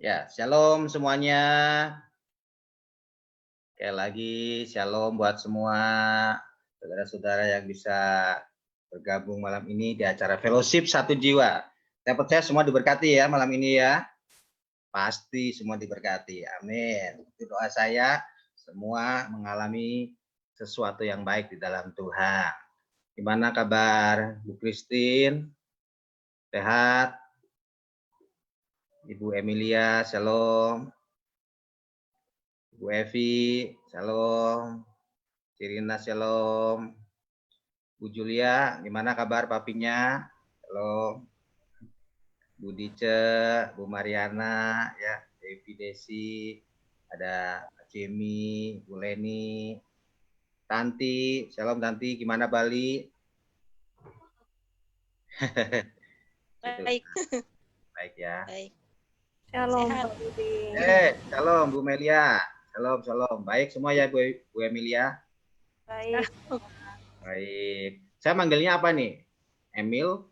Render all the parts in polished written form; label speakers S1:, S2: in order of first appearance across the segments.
S1: Ya, shalom semuanya. Sekali lagi, shalom buat semua saudara-saudara yang bisa bergabung malam ini di acara Fellowship Satu Jiwa. Saya percaya semua diberkati ya malam ini ya. Pasti semua diberkati. Amin. Itu doa saya, semua mengalami sesuatu yang baik di dalam Tuhan. Gimana kabar Bu Christine? Sehat? Ibu Emilia, shalom. Bu Evi, shalom. Cirina, shalom. Bu Julia, gimana kabar papinya? Shalom. Bu Dice, Bu Mariana, ya, Devi Desi, ada Jemi, Bu Leni, Tanti, shalom Tanti, gimana Bali?
S2: Baik.
S1: Baik ya.
S2: Baik.
S3: Shalom.
S1: Shalom Bu Melia. Shalom. Baik semua ya Bu Emilia?
S3: Baik.
S1: Baik. Saya manggilnya apa nih? Emil?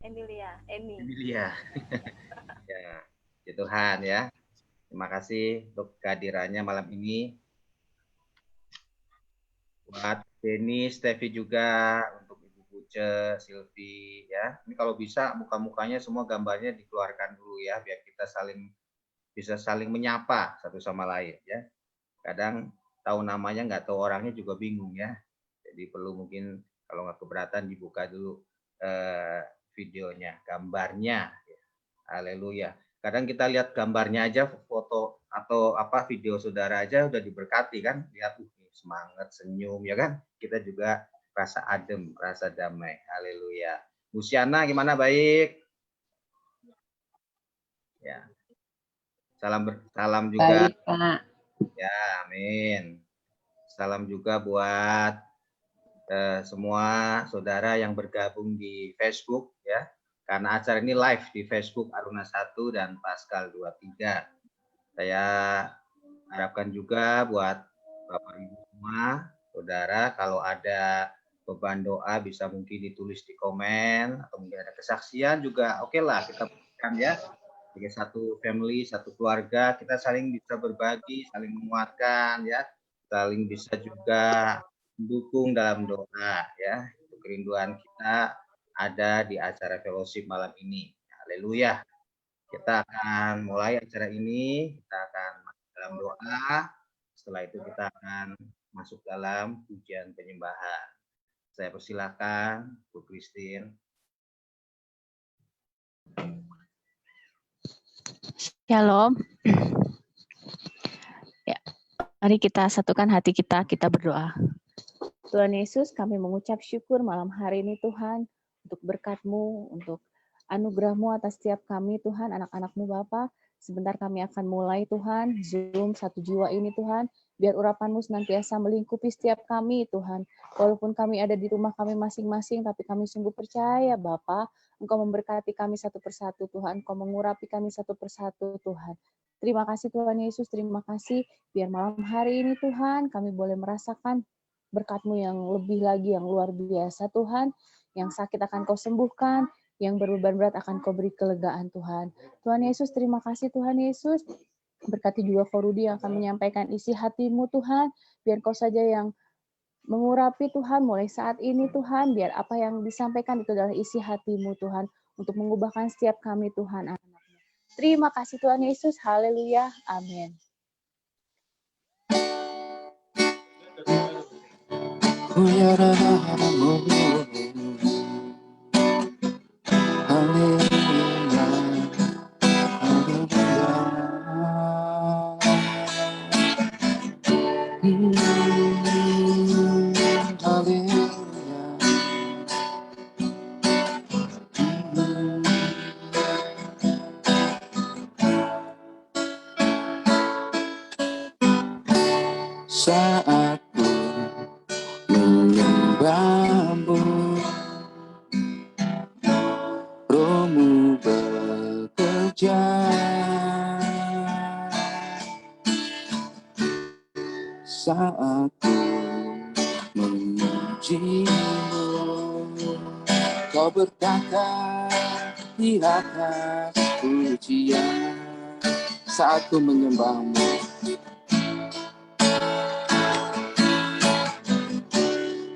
S3: Emilia.
S1: Emilia. Ya, puji Tuhan ya. Terima kasih untuk kehadirannya malam ini. Buat Denny, Steffi juga, untuk Ibu Buce, Silvi ya. Ini kalau bisa muka-mukanya semua gambarnya dikeluarkan dulu ya, biar kita bisa saling menyapa satu sama lain ya. Kadang tahu namanya nggak tahu orangnya juga bingung ya. Jadi perlu mungkin kalau nggak keberatan dibuka dulu videonya, gambarnya. Haleluya. Kadang kita lihat gambarnya aja, foto atau apa video saudara aja udah diberkati kan, lihat semangat, senyum ya kan, kita juga rasa adem, rasa damai. Haleluya. Bu Siana gimana, baik? Ya. Salam juga.
S4: Baik, Pak.
S1: Ya, amin. Salam juga buat semua saudara yang bergabung di Facebook ya. Karena acara ini live di Facebook Aruna 1 dan Pascal 23. Saya harapkan juga buat Bapak Ibu semua, saudara, kalau ada beban doa bisa mungkin ditulis di komen, atau mungkin ada kesaksian juga, oke lah kita berikan ya. Sebagai satu family, satu keluarga, kita saling bisa berbagi, saling menguatkan ya, saling bisa juga mendukung dalam doa ya. Kerinduan kita ada di acara fellowship malam ini. Haleluya. Kita akan mulai acara ini, kita akan masuk dalam doa, setelah itu kita akan masuk dalam pujian penyembahan. Saya persilakan Bu Christine.
S4: Shalom. Ya, mari kita satukan hati kita berdoa. Tuhan Yesus, kami mengucap syukur malam hari ini Tuhan, untuk berkat-Mu, untuk anugerah-Mu atas setiap kami Tuhan, anak-anak-Mu Bapa. Sebentar kami akan mulai Tuhan, Zoom Satu Jiwa ini Tuhan, biar urapan-Mu senantiasa melingkupi setiap kami Tuhan. Walaupun kami ada di rumah kami masing-masing, tapi kami sungguh percaya Bapa, Engkau memberkati kami satu persatu Tuhan, Engkau mengurapi kami satu persatu Tuhan. Terima kasih Tuhan Yesus, terima kasih, biar malam hari ini Tuhan, kami boleh merasakan berkat-Mu yang lebih lagi, yang luar biasa Tuhan, yang sakit akan Kau sembuhkan, yang berbeban berat akan Kau beri kelegaan Tuhan. Tuhan Yesus, terima kasih Tuhan Yesus, berkati juga Korudi yang akan menyampaikan isi hati-Mu Tuhan, biar Kau saja yang mengurapi Tuhan mulai saat ini Tuhan, biar apa yang disampaikan itu adalah isi hati-Mu Tuhan, untuk mengubahkan setiap kami Tuhan anak-anak-Mu. Terima kasih Tuhan Yesus, haleluya, amin.
S5: Saat ku menyembahmu, Roh-Mu bekerja. Saat ku memuji-Mu, Kau berkata di atas pujian. saat ku menyembahmu.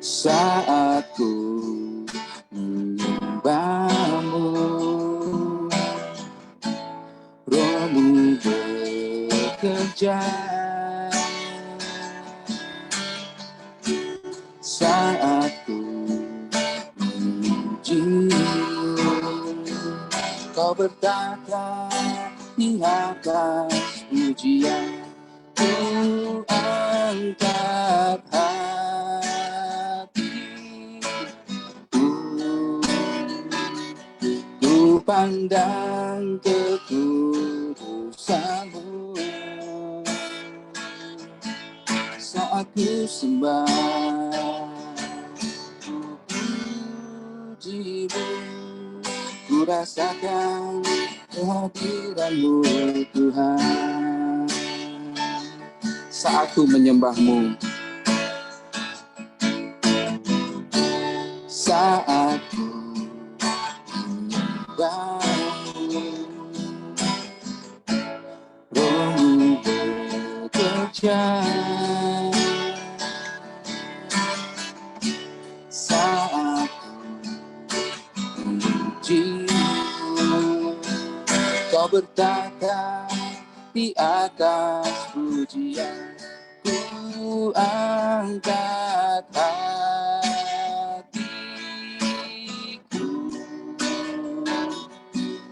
S5: Saat ku menyembahmu, Rohmu bekerja. Saat ku memujimu, Kau bertata di atas pujian. Ku angkat hatiku, ku pandang kekudusanmu. Saat ku sembah, ku pujimu, ku rasakan kehadiranmu Tuhan. Saat ku menyembahmu, saat ku menyembahmu, Rohmu bekerja. Saat ku memujimu, Kau bertata di atas pujian. Ku angkat hatiku,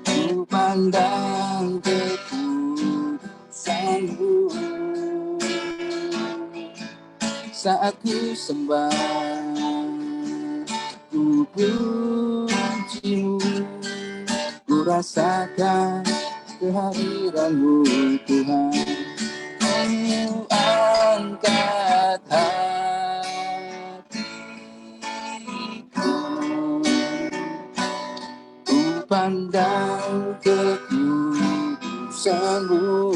S5: ku pandang kekudusanmu. Saat ku sembah, ku pujimu, ku rasakan kehadiranmu Tuhan. Ku angkat hatiku, ku pandang kekudusanmu.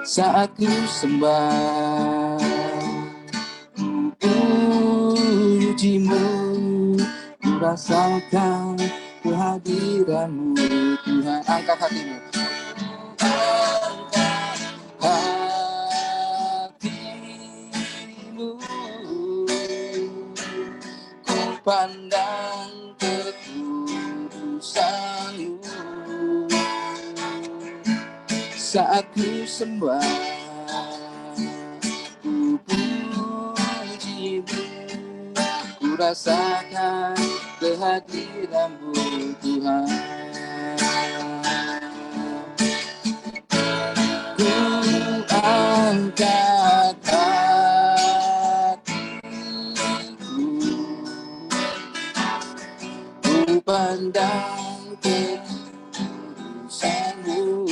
S5: Saat ku sembah, ku pujimu, ku rasakan kehadiranmu Tuhan. Angkat hatimu. Hatimu, ku pandang kekudusanmu. Saat ku sembah, ku pujimu, ku rasakan kehadiranmu Tuhan. Ku angkat hatiku, ku pandang kekudusanmu.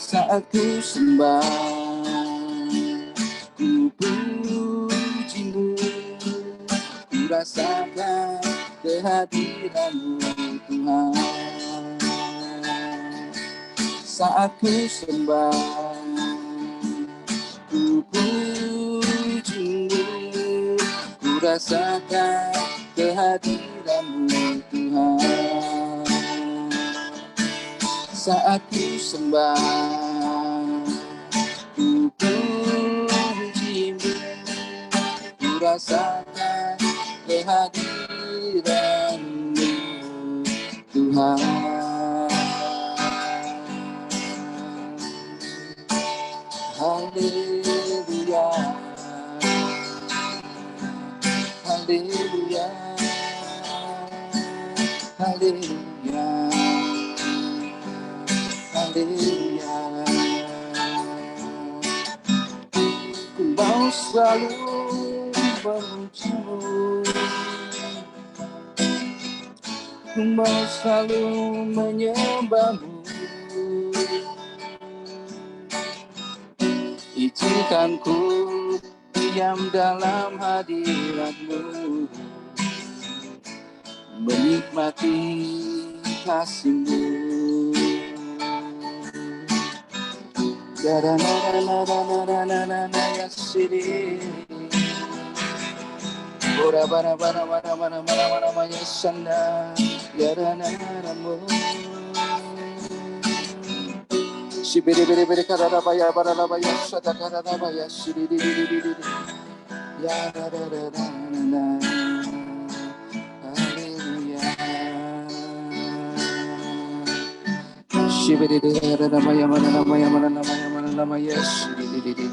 S5: Saat ku sembah, ku pujimu, ku rasakan kehadiranmu Tuhan. Saat ku sembah, ku pujimu, ku rasakan kehadiranmu Tuhan. Saat ku sembah, ku pujimu, ku rasakan kehadiranmu Tuhan. Haleluya, haleluya, haleluya, haleluya. Ku mau selalu memujimu, ku mau selalu menyembahmu. Izinkan ku diam dalam hadiratmu, menikmati kasih-Mu. Da-da-na-na-na-na-na-na-na-na ya siri, Ora bara bara bara bara bara bara bara sanda ya rana ramo. Shibiri biri biri karada baya bara baya shada karada baya shiri di di di di ya ra ra ra ra ra. Haleluya. Shibiri di karada baya bara baya bara baya bara baya shiri di di di.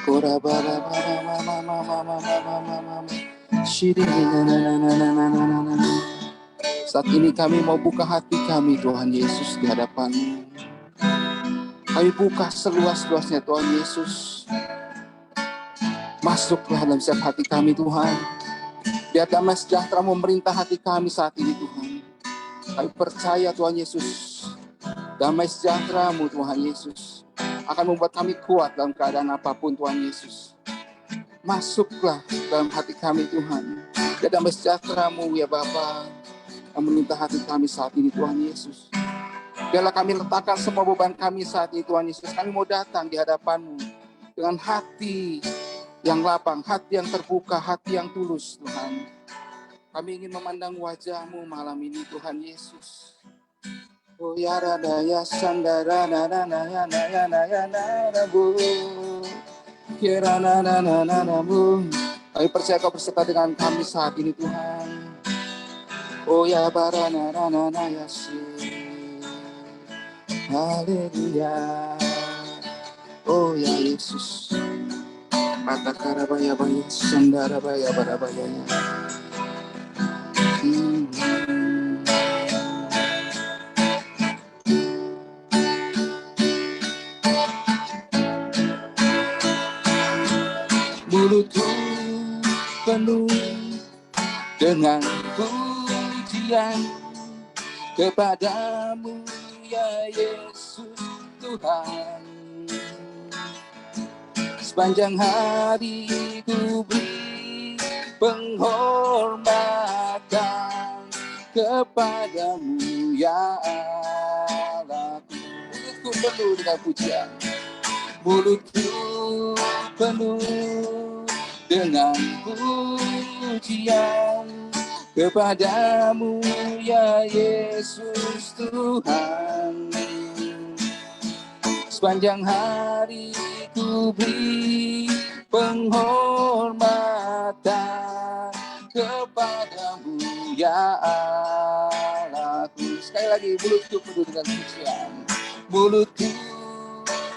S5: Ora bara bara mama mama mama mama mama. Shiri na na na na na na na na. Saat ini kami mau buka hati kami Tuhan Yesus di hadapan-Mu. Kami buka seluas-luasnya Tuhan Yesus. Masuklah dalam setiap hati kami Tuhan. Biar damai sejahtera memerintah hati kami saat ini Tuhan. Kami percaya Tuhan Yesus. Damai sejahtera-Mu Tuhan Yesus akan membuat kami kuat dalam keadaan apapun Tuhan Yesus. Masuklah dalam hati kami Tuhan. Biar damai sejahtera-Mu ya Bapa yang meminta hati kami saat ini Tuhan Yesus. Biarlah kami letakkan semua beban kami saat ini Tuhan Yesus. Kami mau datang di hadapan-Mu dengan hati yang lapang, hati yang terbuka, hati yang tulus Tuhan. Kami ingin memandang wajah-Mu malam ini Tuhan Yesus. Oh ya rada ya sandara na na na ya na ya na ya na bu. Kira na na na na bu. Kami percaya Kau berserta dengan kami saat ini Tuhan. Oh ya barana na na na ya si. Haleluya. Oh ya Yesus. Mata karabaya baya sandara baya barabaya ya. Mulutku penuh dengan pujian kepadamu ya Yesus Tuhan. Sepanjang hari ku beri penghormatan kepadamu ya Allahku. Mulutku penuh dengan pujian. Mulutku penuh dengan pujian kepadamu ya Yesus Tuhan. Sepanjang hari ku beri penghormatan kepadamu ya Allahku. Sekali lagi, mulutku penuh dengan pujian. Mulutku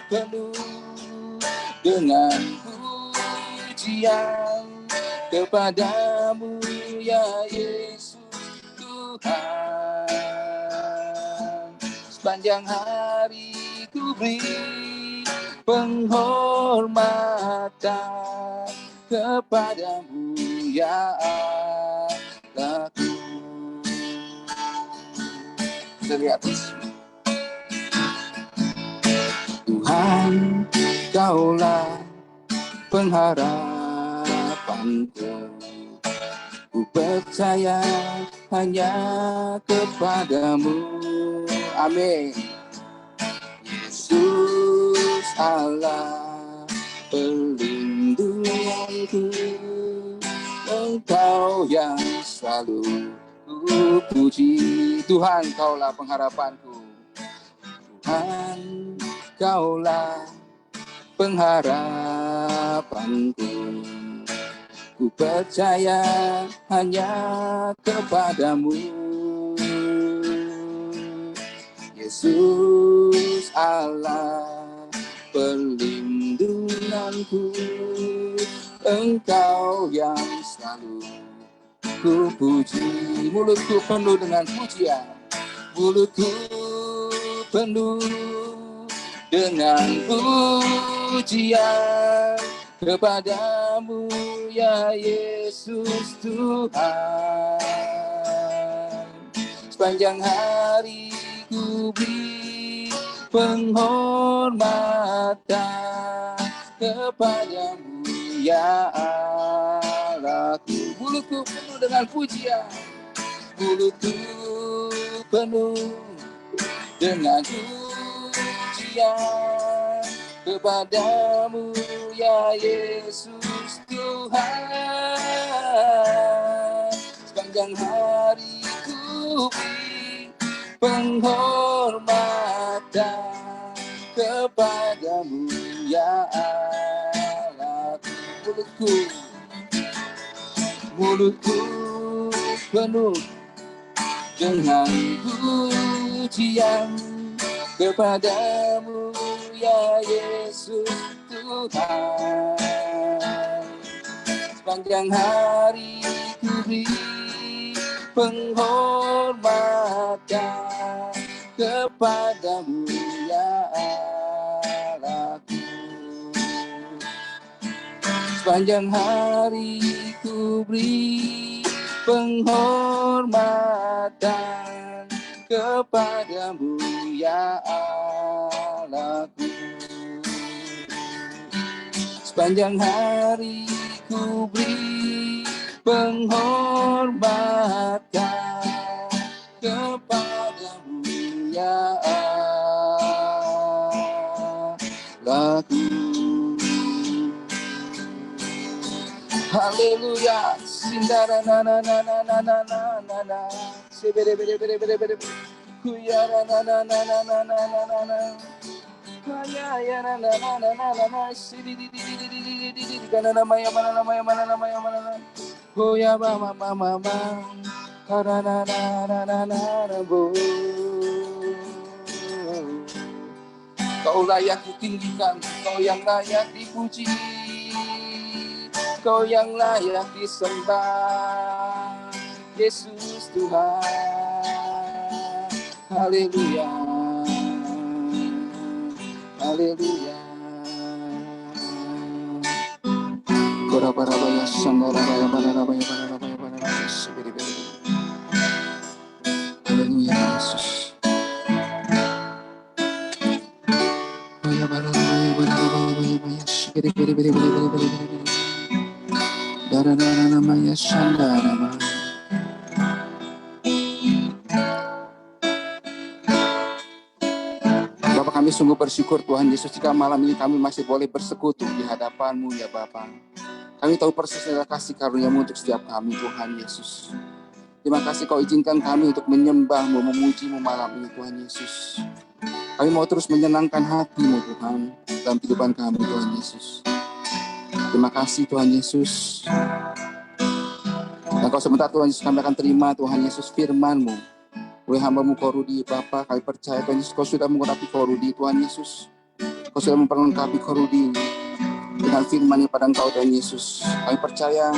S5: penuh dengan pujian kepadamu ya Yesus Tuhan. Sepanjang hari ku beri penghormatan kepadamu ya Allahku. Dari atas. Tuhan, Kaulah pengharapanku. Ku percaya hanya kepadamu. Amin. Yesus Allah perlindunganku, Engkau yang selalu ku puji. Tuhan, Kaulah pengharapanku. Tuhan, Kaulah pengharapanku. Ku percaya hanya kepadamu. Yesus Allah perlindunganku, Engkau yang selalu ku puji. Mulutku penuh dengan pujian. Mulutku penuh dengan pujian kepadamu ya Yesus Tuhan. Sepanjang hari ku beri penghormatan kepadamu ya Allahku. Mulutku penuh dengan pujian. Mulutku penuh dengan pujian kepadamu ya Yesus Tuhan. sepanjang hari ku beri penghormatan kepadamu ya Allah. Mulutku penuh dengan pujian kepadamu ya Yesus Tuhan. Sepanjang hari ku beri penghormatan kepadamu ya Allahku. Sepanjang hari ku beri penghormatan kepadamu ya Allahku. Sepanjang hari ku beri penghormatan kepadamu ya Allahku. Haleluya. Sindara na na na na na na na na na. Sebere bere bere bere bere. Kuyara na na na na na na na na na. Kaya ya na na na na na na na. Sidi di di di di di di di di. Kana na maya mana na maya mana na maya mana na. Koya ba ma ma ma ma. Kana na na na na na na bo. Kau layak ditinggikan, kau yang layak dipuji, kau yang layak disembah, Yesus Tuhan. Haleluya, haleluya. Kora-bara-baya, sangara-baya, bara-baya, bara-baya, bara-baya, seberi-beri. Haleluya, Yesus. Bapak, kami sungguh bersyukur Tuhan Yesus jika malam ini kami masih boleh bersekutu di hadapan-Mu ya Bapak. Kami tahu persis adalah kasih karunia-Mu untuk setiap kami Tuhan Yesus. Terima kasih Kau izinkan kami untuk menyembah-Mu, memuji-Mu malam ini Tuhan Yesus. Kami mau terus menyenangkan hati-Mu Tuhan dalam kehidupan kami Tuhan Yesus. Terima kasih Tuhan Yesus. Dan Kau sebentar Tuhan Yesus kami akan terima Tuhan Yesus firman-Mu. Oleh hamba-Mu Korudi Bapa, kami percaya Tuhan Yesus Kau sudah mengurapi Korudi Tuhan Yesus. Kau sudah memperlengkapi Korudi dengan firman yang pada Engkau Tuhan Yesus. Kami percaya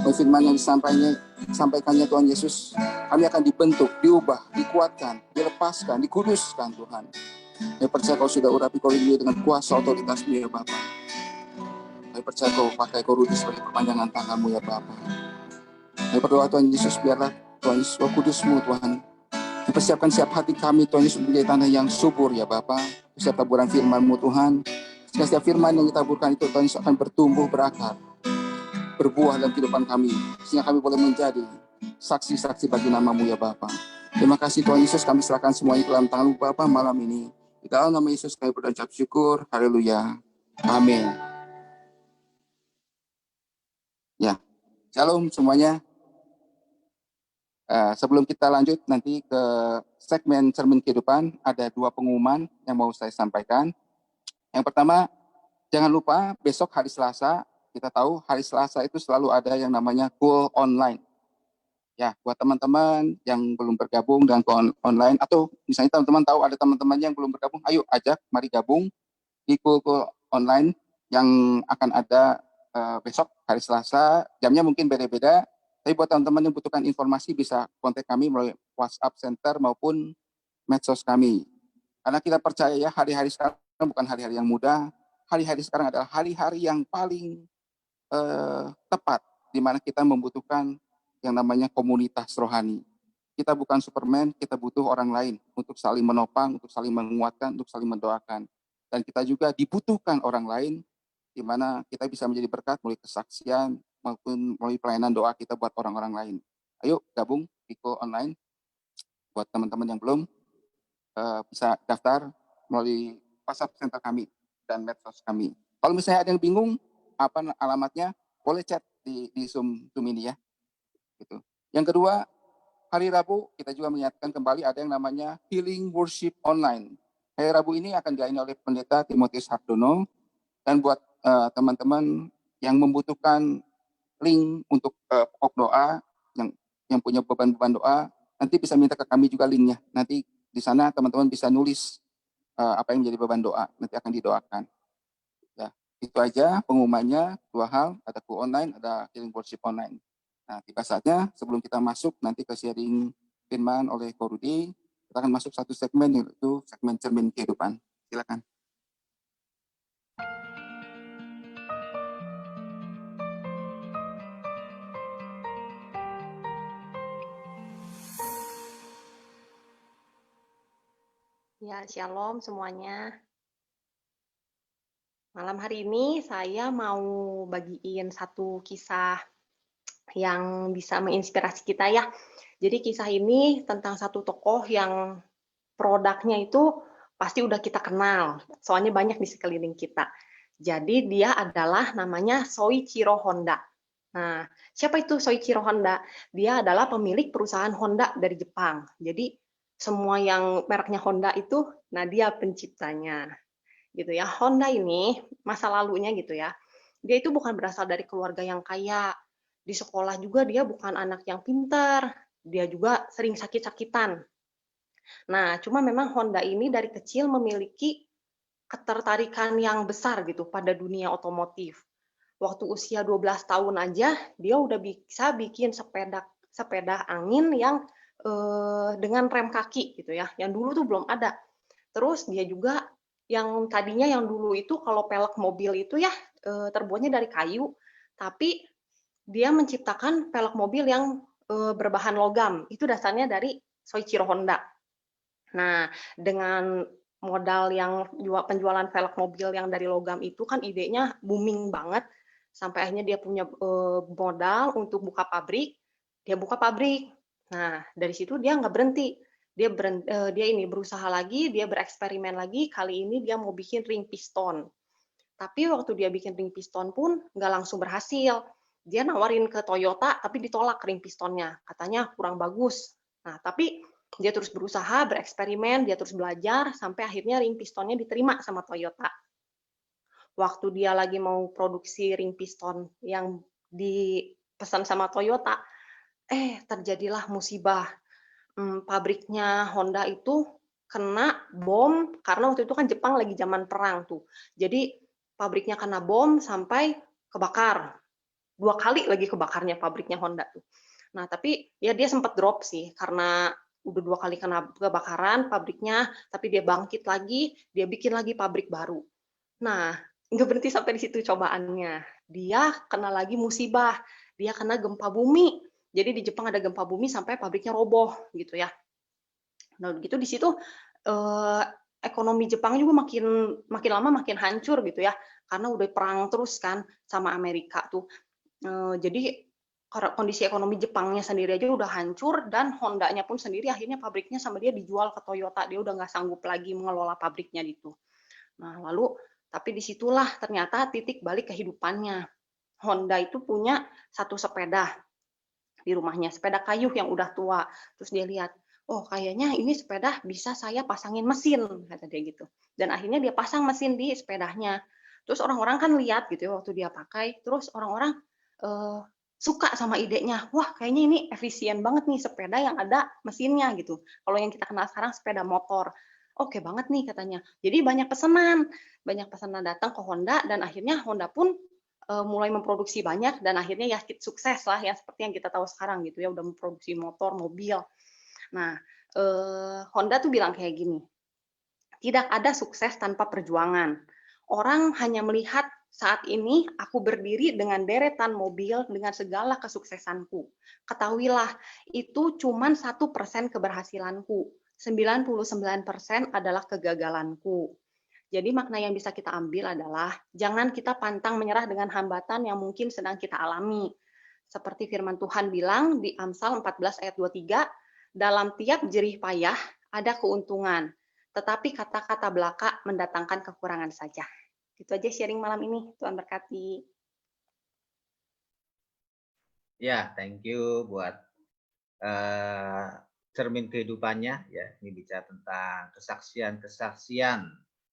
S5: oleh firman yang disampaikannya Tuhan Yesus, kami akan dibentuk, diubah, dikuatkan, dilepaskan, dikuduskan Tuhan. Kami percaya Kau sudah urapi Korudi dengan kuasa otoritas-Mu ya Bapa. Kami percaya Kau pakai Korudi sebagai perpanjangan tangan-Mu ya Bapa. Kami berdoa Tuhan Yesus, biarlah Tuhan Yesus Roh Kudus-Mu Tuhan mempersiapkan siap hati kami Tuhan Yesus menjadi tanah yang subur ya Bapa. Setiap taburan firman-Mu Tuhan, setiap firman yang ditaburkan itu Tuhan Yesus akan bertumbuh, berakar, berbuah dalam kehidupan kami, sehingga kami boleh menjadi saksi-saksi bagi nama-Mu ya Bapa. Terima kasih Tuhan Yesus, kami serahkan semuanya ke dalam tangan-Mu Bapa malam ini. Di dalam nama Yesus kami berucap syukur. Haleluya. Amin. Ya, shalom semuanya. Sebelum kita lanjut nanti ke segmen cermin kehidupan, ada dua pengumuman yang mau saya sampaikan. Yang pertama, jangan lupa besok hari Selasa, kita tahu hari Selasa itu selalu ada yang namanya Goal Online. Ya, buat teman-teman yang belum bergabung dengan Goal Online, atau misalnya teman-teman tahu ada teman-teman yang belum bergabung, ayo ajak, mari gabung di Goal Online yang akan ada besok hari Selasa. Jamnya mungkin beda-beda. Tapi buat teman-teman yang butuhkan informasi bisa kontak kami melalui WhatsApp Center maupun medsos kami. Karena kita percaya ya hari-hari sekarang bukan hari-hari yang mudah. Hari-hari sekarang adalah hari-hari yang paling tepat di mana kita membutuhkan yang namanya komunitas rohani. Kita bukan Superman, kita butuh orang lain untuk saling menopang, untuk saling menguatkan, untuk saling mendoakan. Dan kita juga dibutuhkan orang lain di mana kita bisa menjadi berkat melalui kesaksian maupun melalui pelayanan doa kita buat orang-orang lain. Ayo gabung di Go Online. Buat teman-teman yang belum, bisa daftar melalui WhatsApp Center kami dan medsos kami. Kalau misalnya ada yang bingung apa alamatnya, boleh chat di Zoom ini ya. Gitu. Yang kedua, hari Rabu kita juga mengingatkan kembali ada yang namanya Healing Worship Online. Hari Rabu ini akan dilayani oleh Pendeta Timotius Hardono, dan buat teman-teman yang membutuhkan link untuk pokok doa, yang punya beban-beban doa, nanti bisa minta ke kami juga linknya. Nanti di sana teman-teman bisa nulis apa yang menjadi beban doa, nanti akan didoakan. Ya, itu aja pengumumannya, 2 hal, ada Q online, ada Healing Worship Online. Nah, tiba saatnya sebelum kita masuk nanti ke sharing firman oleh Ko Rudi, kita akan masuk satu segmen, yaitu segmen cermin kehidupan. Silakan.
S2: Ya, shalom semuanya. Malam hari ini saya mau bagiin satu kisah yang bisa menginspirasi kita ya. Jadi kisah ini tentang satu tokoh yang produknya itu pasti udah kita kenal, soalnya banyak di sekeliling kita. Jadi dia adalah namanya Soichiro Honda. Nah, siapa itu Soichiro Honda? Dia adalah pemilik perusahaan Honda dari Jepang. Jadi semua yang mereknya Honda itu, nah dia penciptanya, gitu ya. Honda ini masa lalunya gitu ya. Dia itu bukan berasal dari keluarga yang kaya. Di sekolah juga dia bukan anak yang pintar. Dia juga sering sakit-sakitan. Nah, cuma memang Honda ini dari kecil memiliki ketertarikan yang besar gitu pada dunia otomotif. Waktu usia 12 tahun aja dia udah bisa bikin sepeda angin yang dengan rem kaki gitu ya. Yang dulu tuh belum ada. Terus dia juga yang tadinya yang dulu itu kalau pelek mobil itu ya terbuatnya dari kayu, tapi dia menciptakan pelek mobil yang berbahan logam. Itu dasarnya dari Soichiro Honda. Nah, dengan modal yang penjualan velg mobil yang dari logam itu kan idenya booming banget, sampai akhirnya dia punya modal untuk buka pabrik, dia buka pabrik. Nah, dari situ dia nggak berhenti, dia ini berusaha lagi, dia bereksperimen lagi, kali ini dia mau bikin ring piston. Tapi waktu dia bikin ring piston pun nggak langsung berhasil. Dia nawarin ke Toyota, tapi ditolak ring pistonnya, katanya kurang bagus. Nah, tapi dia terus berusaha, bereksperimen, dia terus belajar, sampai akhirnya ring pistonnya diterima sama Toyota. Waktu dia lagi mau produksi ring piston yang dipesan sama Toyota, terjadilah musibah. Pabriknya Honda itu kena bom, karena waktu itu kan Jepang lagi zaman perang tuh. Jadi pabriknya kena bom sampai kebakar. 2 kali lagi kebakarnya pabriknya Honda tuh. Nah, tapi ya dia sempat drop sih, karena udah 2 kali kena kebakaran pabriknya, tapi dia bangkit lagi, dia bikin lagi pabrik baru. Nah, nggak berhenti sampai di situ cobaannya. Dia kena lagi musibah, dia kena gempa bumi. Jadi di Jepang ada gempa bumi sampai pabriknya roboh gitu ya. Nah, gitu di situ ekonomi Jepang juga makin lama makin hancur gitu ya, karena udah perang terus kan sama Amerika tuh. Jadi kondisi ekonomi Jepangnya sendiri aja udah hancur, dan Honda-nya pun sendiri akhirnya pabriknya sama dia dijual ke Toyota. Dia udah nggak sanggup lagi mengelola pabriknya gitu. Nah, lalu tapi disitulah ternyata titik balik kehidupannya. Honda itu punya satu sepeda di rumahnya, sepeda kayu yang udah tua. Terus dia lihat, oh kayaknya ini sepeda bisa saya pasangin mesin, kata dia gitu. Dan akhirnya dia pasang mesin di sepedanya. Terus orang-orang kan lihat gitu ya waktu dia pakai, terus orang-orang suka sama idenya. Wah, kayaknya ini efisien banget nih sepeda yang ada mesinnya gitu. Kalau yang kita kenal sekarang sepeda motor. Oke banget nih katanya. Jadi banyak pesanan datang ke Honda, dan akhirnya Honda pun mulai memproduksi banyak, dan akhirnya ya sukses lah ya seperti yang kita tahu sekarang gitu ya, udah memproduksi motor, mobil. Nah, Honda tuh bilang kayak gini, tidak ada sukses tanpa perjuangan. Orang hanya melihat saat ini aku berdiri dengan deretan mobil dengan segala kesuksesanku. Ketahuilah, itu cuma 1% keberhasilanku. 99% adalah kegagalanku. Jadi makna yang bisa kita ambil adalah jangan kita pantang menyerah dengan hambatan yang mungkin sedang kita alami. Seperti firman Tuhan bilang di Amsal 14 ayat 23, dalam tiap jerih payah ada keuntungan, tetapi kata-kata belaka mendatangkan kekurangan saja. Itu aja sharing malam ini. Tuhan berkati.
S1: Ya, thank you buat cermin kehidupannya, ya. Ini bicara tentang kesaksian-kesaksian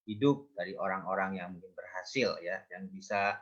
S1: hidup dari orang-orang yang mungkin berhasil, ya, yang bisa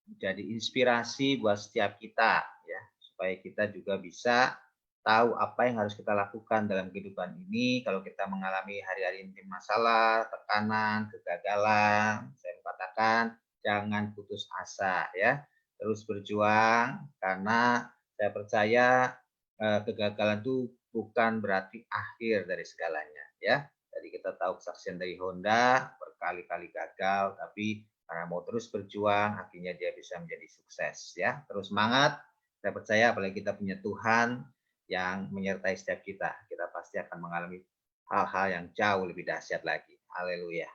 S1: menjadi inspirasi buat setiap kita, ya, supaya kita juga bisa tahu apa yang harus kita lakukan dalam kehidupan ini kalau kita mengalami hari-hari ini masalah, tekanan, kegagalan. Saya katakan jangan putus asa, ya, terus berjuang, karena saya percaya kegagalan itu bukan berarti akhir dari segalanya, ya. Jadi kita tahu kesaksian dari Honda berkali-kali gagal, tapi karena mau terus berjuang, akhirnya dia bisa menjadi sukses, ya. Terus semangat. Saya percaya apalagi kita punya Tuhan yang menyertai setiap kita, kita pasti akan mengalami hal-hal yang jauh lebih dahsyat lagi. Haleluya.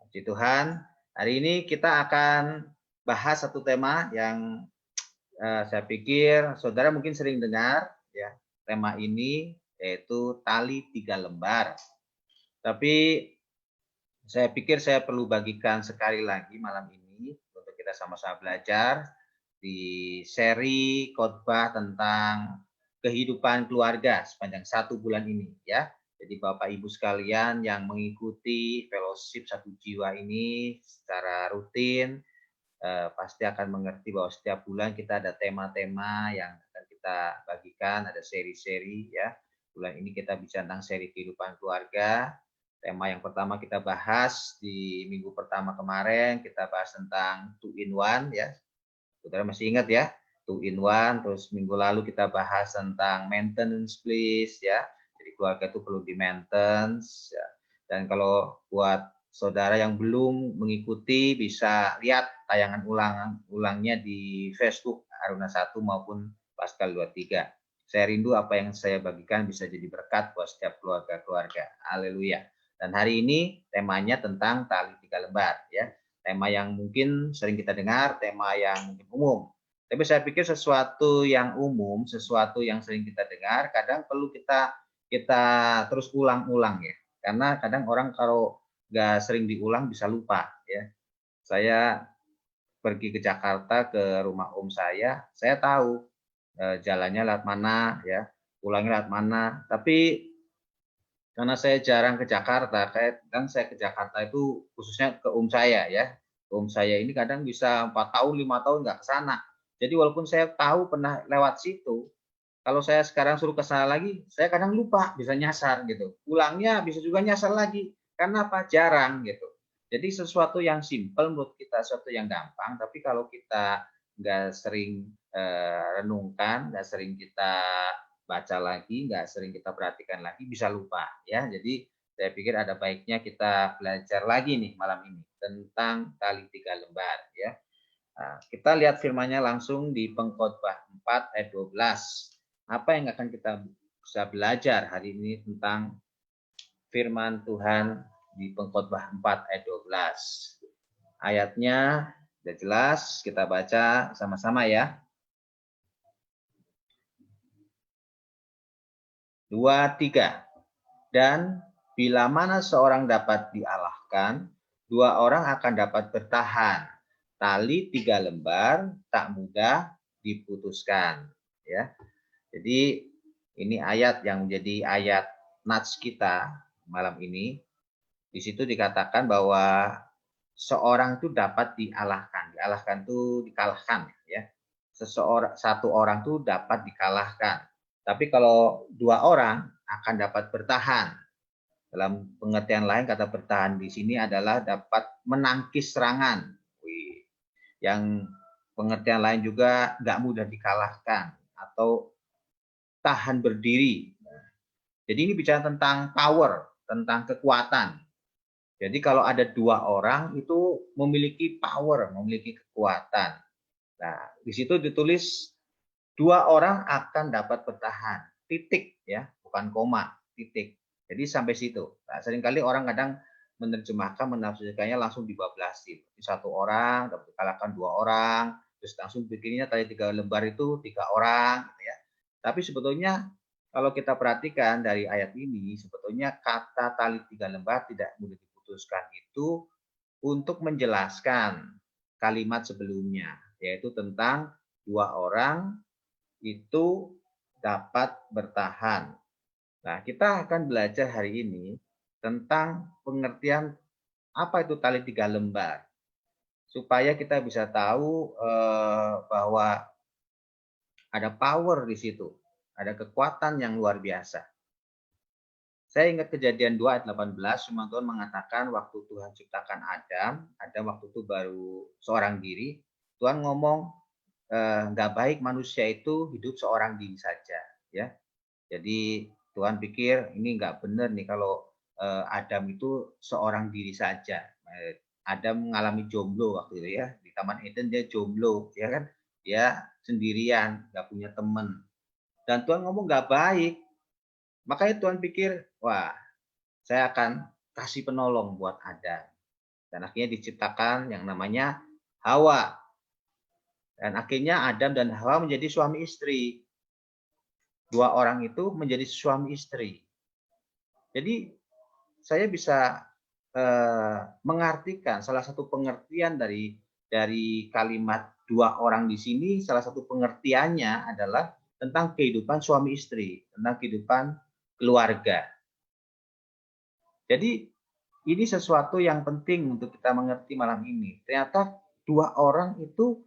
S1: Puji Tuhan. Hari ini kita akan bahas satu tema yang saya pikir saudara mungkin sering dengar, ya. Tema ini yaitu tali 3 lembar. Tapi saya pikir saya perlu bagikan sekali lagi malam ini untuk kita sama-sama belajar di seri khotbah tentang kehidupan keluarga sepanjang 1 bulan ini, ya. Jadi Bapak Ibu sekalian yang mengikuti fellowship satu jiwa ini secara rutin pasti akan mengerti bahwa setiap bulan kita ada tema-tema yang akan kita bagikan, ada seri-seri, ya. Bulan ini kita bicara tentang seri kehidupan keluarga. Tema yang pertama kita bahas di minggu pertama kemarin, kita bahas tentang 2 in 1, ya. Saudara masih ingat, ya? 2 in 1, terus minggu lalu kita bahas tentang maintenance please, ya. Jadi keluarga itu perlu di maintenance, ya. Dan kalau buat saudara yang belum mengikuti bisa lihat tayangan ulangnya di Facebook Aruna 1 maupun Paskal 23. Saya rindu apa yang saya bagikan bisa jadi berkat buat setiap keluarga-keluarga. Haleluya. Dan hari ini temanya tentang tali 3 lembar, ya. Tema yang mungkin sering kita dengar, tema yang mungkin umum. Tapi saya pikir sesuatu yang umum, sesuatu yang sering kita dengar, kadang perlu kita terus ulang-ulang, ya. Karena kadang orang kalau nggak sering diulang bisa lupa, ya. Saya pergi ke Jakarta ke rumah om saya tahu jalannya lewat mana, ya, pulangnya lewat mana. Tapi karena saya jarang ke Jakarta, kadang saya ke Jakarta itu khususnya ke om saya, ya. Om saya ini kadang bisa 4 tahun, 5 tahun nggak ke sana. Jadi walaupun saya tahu pernah lewat situ, kalau saya sekarang suruh ke sana lagi, saya kadang lupa, bisa nyasar gitu. Pulangnya bisa juga nyasar lagi. Karena apa? Jarang gitu. Jadi sesuatu yang simpel menurut kita, sesuatu yang gampang, tapi kalau kita nggak sering renungkan, nggak sering kita baca lagi, nggak sering kita perhatikan lagi, bisa lupa, ya. Jadi saya pikir ada baiknya kita belajar lagi nih malam ini tentang tali 3 lembar, ya. Nah, kita lihat firman-Nya langsung di Pengkhotbah 4 ayat 12. Apa yang akan kita bisa belajar hari ini tentang firman Tuhan di Pengkhotbah 4 ayat 12. Ayatnya sudah jelas, kita baca sama-sama, ya. 2, 3. Dan bila mana seorang dapat dialahkan, 2 orang akan dapat bertahan. Tali 3 lembar tak mudah diputuskan, ya. Jadi ini ayat yang menjadi ayat nats kita malam ini. Di situ dikatakan bahwa seorang itu dapat dialahkan. Dialahkan itu dikalahkan, ya. Satu orang itu dapat dikalahkan. Tapi kalau 2 orang akan dapat bertahan. Dalam pengertian lain kata bertahan di sini adalah dapat menangkis serangan. Yang pengertian lain juga nggak mudah dikalahkan atau tahan berdiri. Jadi ini bicara tentang power, tentang kekuatan. Jadi kalau ada 2 orang itu memiliki power, memiliki kekuatan. Nah, di situ ditulis 2 orang akan dapat bertahan. Titik, ya, bukan koma, titik. Jadi sampai situ. Nah, seringkali orang kadang menerjemahkan, menafsirkannya langsung dibablasin. 1 orang dapat dikalahkan 2 orang, terus langsung bikinnya tali 3 lembar itu 3 orang, gitu, ya. Tapi sebetulnya kalau kita perhatikan dari ayat ini, sebetulnya kata tali 3 lembar tidak mudah diputuskan itu untuk menjelaskan kalimat sebelumnya, yaitu tentang 2 orang itu dapat bertahan. Nah, kita akan belajar hari ini tentang pengertian apa itu tali 3 lembar. Supaya kita bisa tahu bahwa ada power di situ. Ada kekuatan yang luar biasa. Saya ingat Kejadian 2 ayat 18, firman Tuhan mengatakan waktu Tuhan ciptakan Adam waktu itu baru seorang diri, Tuhan ngomong nggak baik manusia itu hidup seorang diri saja, ya. Jadi Tuhan pikir ini nggak benar nih kalau Adam itu seorang diri saja. Adam mengalami jomblo waktu itu ya, di Taman Eden dia jomblo, ya kan? Dia sendirian, nggak punya teman. Dan Tuhan ngomong nggak baik. Makanya Tuhan pikir, wah, saya akan kasih penolong buat Adam. Dan akhirnya diciptakan yang namanya Hawa. Dan akhirnya Adam dan Hawa menjadi suami istri. Dua orang itu menjadi suami istri. Jadi saya bisa mengartikan salah satu pengertian dari kalimat dua orang di sini, salah satu pengertiannya adalah tentang kehidupan suami istri, tentang kehidupan keluarga. Jadi ini sesuatu yang penting untuk kita mengerti malam ini. Ternyata dua orang itu,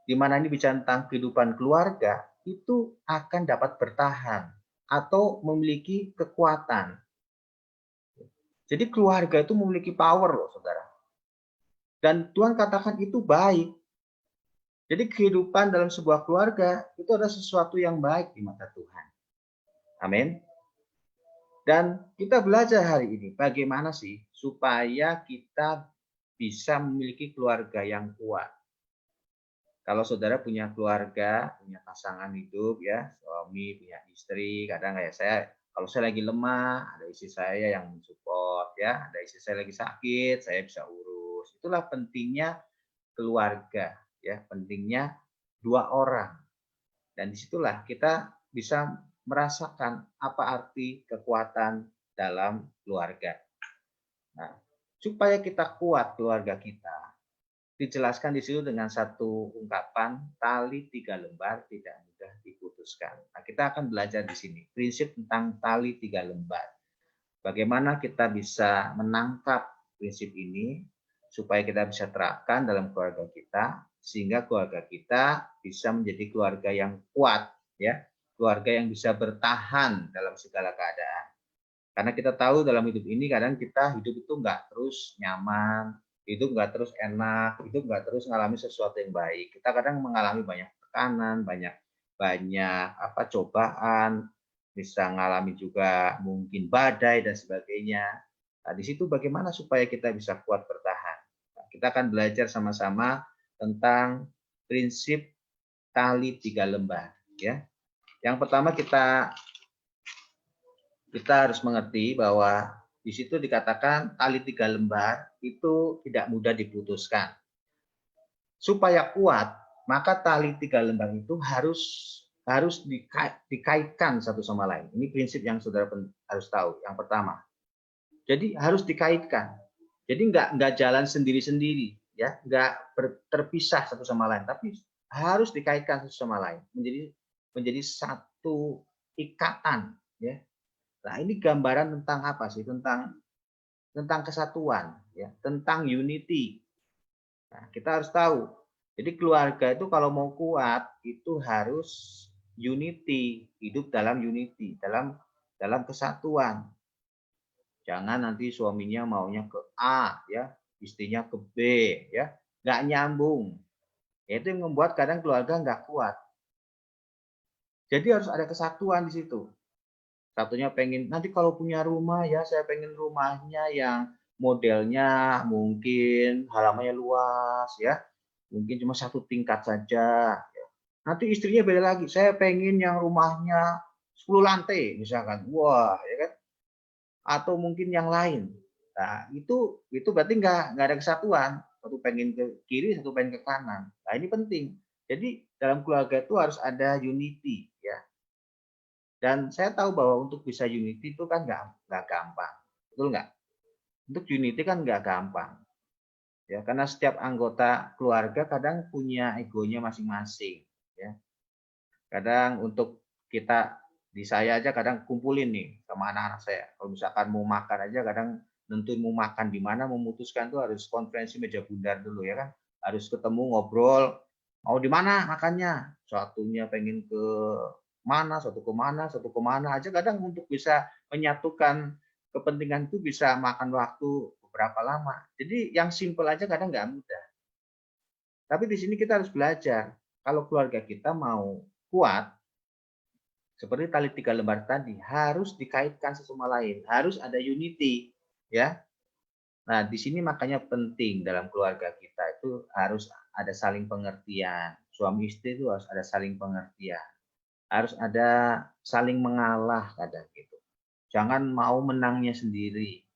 S1: di mana ini bicara tentang kehidupan keluarga, itu akan dapat bertahan atau memiliki kekuatan. Jadi keluarga itu memiliki power loh, saudara. Dan Tuhan katakan itu baik. Jadi kehidupan dalam sebuah keluarga itu adalah sesuatu yang baik di mata Tuhan. Amin. Dan kita belajar hari ini bagaimana sih supaya kita bisa memiliki keluarga yang kuat. Kalau saudara punya keluarga, punya pasangan hidup ya, suami, punya istri, kadang kayak saya, kalau saya lagi lemah, ada istri saya yang mensupport ya, ada istri saya lagi sakit, saya bisa urus. Itulah pentingnya keluarga ya, pentingnya dua orang. Dan disitulah kita bisa merasakan apa arti kekuatan dalam keluarga. Nah, supaya kita kuat keluarga kita, dijelaskan di situ dengan satu ungkapan, tali 3 lembar tidak mudah diputuskan. Nah, kita akan belajar di sini prinsip tentang tali 3 lembar. Bagaimana kita bisa menangkap prinsip ini supaya kita bisa terapkan dalam keluarga kita, sehingga keluarga kita bisa menjadi keluarga yang kuat, ya, keluarga yang bisa bertahan dalam segala keadaan. Karena kita tahu dalam hidup ini kadang kita hidup itu nggak terus nyaman, hidup nggak terus enak, hidup nggak terus mengalami sesuatu yang baik. Kita kadang mengalami banyak tekanan, banyak cobaan, bisa mengalami juga mungkin badai dan sebagainya. Nah, di situ bagaimana supaya kita bisa kuat bertahan. Nah, kita akan belajar sama-sama tentang prinsip tali 3 lembar, ya. Yang pertama kita harus mengerti bahwa di situ dikatakan tali 3 lembar itu tidak mudah diputuskan. Supaya kuat, maka tali 3 lembar itu harus dikaitkan satu sama lain. Ini prinsip yang saudara harus tahu. Yang pertama, jadi harus dikaitkan. Jadi nggak jalan sendiri-sendiri, ya, nggak terpisah satu sama lain, tapi harus dikaitkan satu sama lain, menjadi satu ikatan, ya. Nah, ini gambaran tentang apa sih? Tentang kesatuan, ya, tentang unity. Nah, kita harus tahu. Jadi keluarga itu kalau mau kuat itu harus unity, hidup dalam unity, dalam kesatuan. Jangan nanti suaminya maunya ke A, ya, istrinya ke B, ya, nggak nyambung. Itu yang membuat kadang keluarga nggak kuat. Jadi harus ada kesatuan di situ. Satunya pengen, nanti kalau punya rumah ya saya pengen rumahnya yang modelnya mungkin halamannya luas ya. Mungkin cuma 1 tingkat saja. Ya. Nanti istrinya beda lagi, saya pengen yang rumahnya 10 lantai misalkan. Wah, ya kan? Atau mungkin yang lain. Nah, itu berarti nggak ada kesatuan. Satu pengen ke kiri, satu pengen ke kanan. Nah, ini penting. Jadi dalam keluarga itu harus ada unity ya. Dan saya tahu bahwa untuk bisa unity itu kan nggak gampang, betul nggak? Untuk unity kan nggak gampang, ya karena setiap anggota keluarga kadang punya egonya masing-masing, ya. Kadang untuk kita di saya aja kadang kumpulin nih sama anak-anak saya. Kalau misalkan mau makan aja kadang nentuin mau makan di mana, memutuskan tuh harus konferensi meja bundar dulu ya kan. Harus ketemu ngobrol, mau di mana makannya. Satunya pengen ke mana, satu ke mana aja kadang untuk bisa menyatukan kepentingan itu bisa makan waktu beberapa lama. Jadi yang simpel aja kadang nggak mudah. Tapi di sini kita harus belajar. Kalau keluarga kita mau kuat, seperti tali 3 lembar tadi, harus dikaitkan satu sama lain. Harus ada unity. Ya. Nah, di sini makanya penting dalam keluarga kita itu harus ada saling pengertian. Suami istri itu harus ada saling pengertian. Harus ada saling mengalah kadang gitu. Jangan mau menangnya sendiri.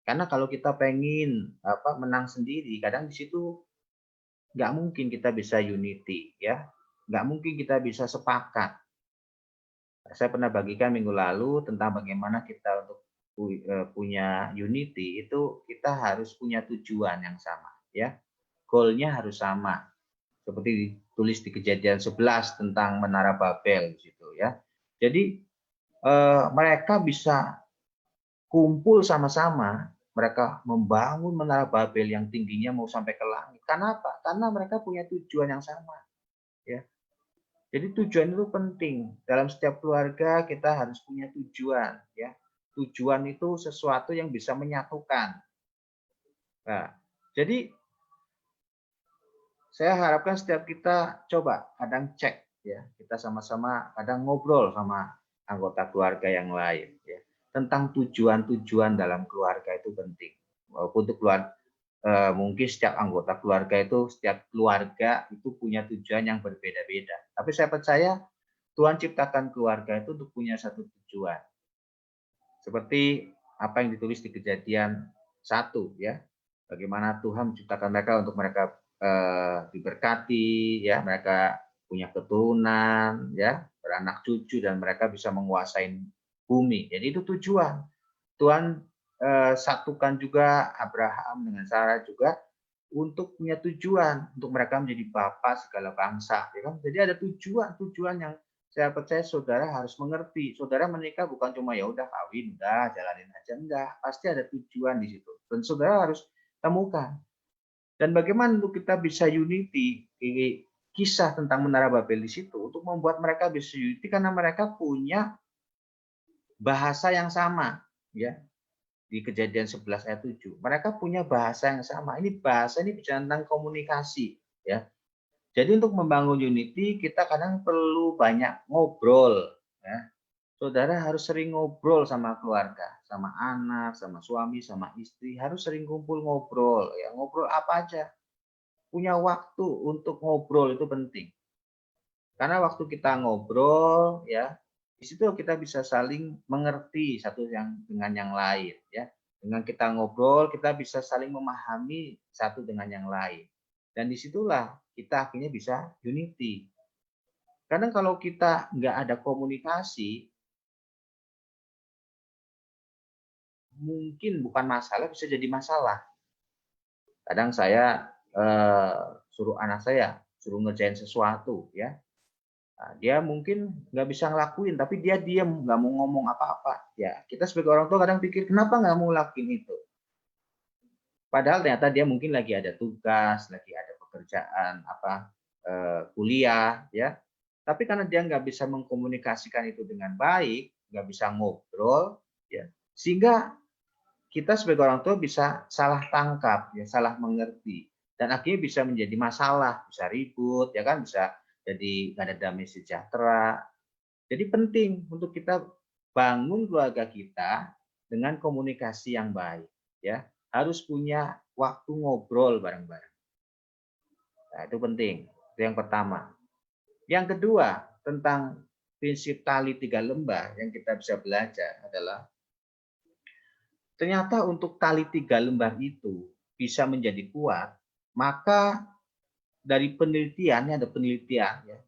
S1: Karena kalau kita pengen menang sendiri, kadang di situ nggak mungkin kita bisa unity, ya. Nggak mungkin kita bisa sepakat. Saya pernah bagikan minggu lalu tentang bagaimana kita untuk punya unity itu kita harus punya tujuan yang sama, ya. Goalnya harus sama. Seperti ditulis di Kejadian 11 tentang Menara Babel gitu ya. Jadi mereka bisa kumpul sama-sama, mereka membangun Menara Babel yang tingginya mau sampai ke langit. Karena apa? Karena mereka punya tujuan yang sama. Ya. Jadi tujuan itu penting. Dalam setiap keluarga kita harus punya tujuan. Ya. Tujuan itu sesuatu yang bisa menyatukan. Nah, jadi saya harapkan setiap kita coba kadang cek ya, kita sama-sama kadang ngobrol sama anggota keluarga yang lain ya, tentang tujuan-tujuan dalam keluarga itu penting. Walaupun untuk keluarga mungkin setiap anggota keluarga itu, setiap keluarga itu punya tujuan yang berbeda-beda. Tapi saya percaya Tuhan ciptakan keluarga itu untuk punya satu tujuan. Seperti apa yang ditulis di Kejadian 1 ya. Bagaimana Tuhan menciptakan mereka untuk mereka diberkati ya, mereka punya keturunan ya, beranak cucu dan mereka bisa menguasai bumi. Jadi itu tujuan. Tuhan satukan juga Abraham dengan Sarah juga untuk punya tujuan untuk mereka menjadi bapa segala bangsa ya kan. Jadi ada tujuan yang saya percaya saudara harus mengerti. Saudara menikah bukan cuma ya udah kawin, udah jalanin aja, enggak. Pasti ada tujuan di situ. Dan saudara harus temukan. Dan bagaimana untuk kita bisa unity, kisah tentang Menara Babel di situ untuk membuat mereka bisa unity karena mereka punya bahasa yang sama, ya. Di Kejadian 11 ayat 7. Mereka punya bahasa yang sama. Ini bahasa ini bicara tentang komunikasi, ya. Jadi untuk membangun unity kita kadang perlu banyak ngobrol, ya. Saudara harus sering ngobrol sama keluarga, sama anak, sama suami, sama istri, harus sering kumpul ngobrol, ya. Ngobrol apa aja. Punya waktu untuk ngobrol itu penting. Karena waktu kita ngobrol, ya, di situ kita bisa saling mengerti satu yang dengan yang lain, ya. Dengan kita ngobrol, kita bisa saling memahami satu dengan yang lain. Dan disitulah kita akhirnya bisa unity. Kadang kalau kita nggak ada komunikasi, mungkin bukan masalah, bisa jadi masalah. Kadang saya suruh anak saya, suruh ngerjain sesuatu, ya. Nah, dia mungkin nggak bisa ngelakuin, tapi dia diam, nggak mau ngomong apa-apa. Ya, kita sebagai orang tua kadang pikir, kenapa nggak mau lakuin itu? Padahal ternyata dia mungkin lagi ada tugas, lagi ada pekerjaan, kuliah, ya. Tapi karena dia nggak bisa mengkomunikasikan itu dengan baik, nggak bisa ngobrol, ya, sehingga kita sebagai orang tua bisa salah tangkap, ya, salah mengerti, dan akhirnya bisa menjadi masalah, bisa ribut, ya kan, bisa jadi nggak ada damai sejahtera. Jadi penting untuk kita bangun keluarga kita dengan komunikasi yang baik, ya. Harus punya waktu ngobrol bareng-bareng. Nah, itu penting. Itu yang pertama. Yang kedua, tentang prinsip tali 3 lembar yang kita bisa belajar adalah ternyata untuk tali 3 lembar itu bisa menjadi kuat, maka dari penelitian, ada penelitian ya,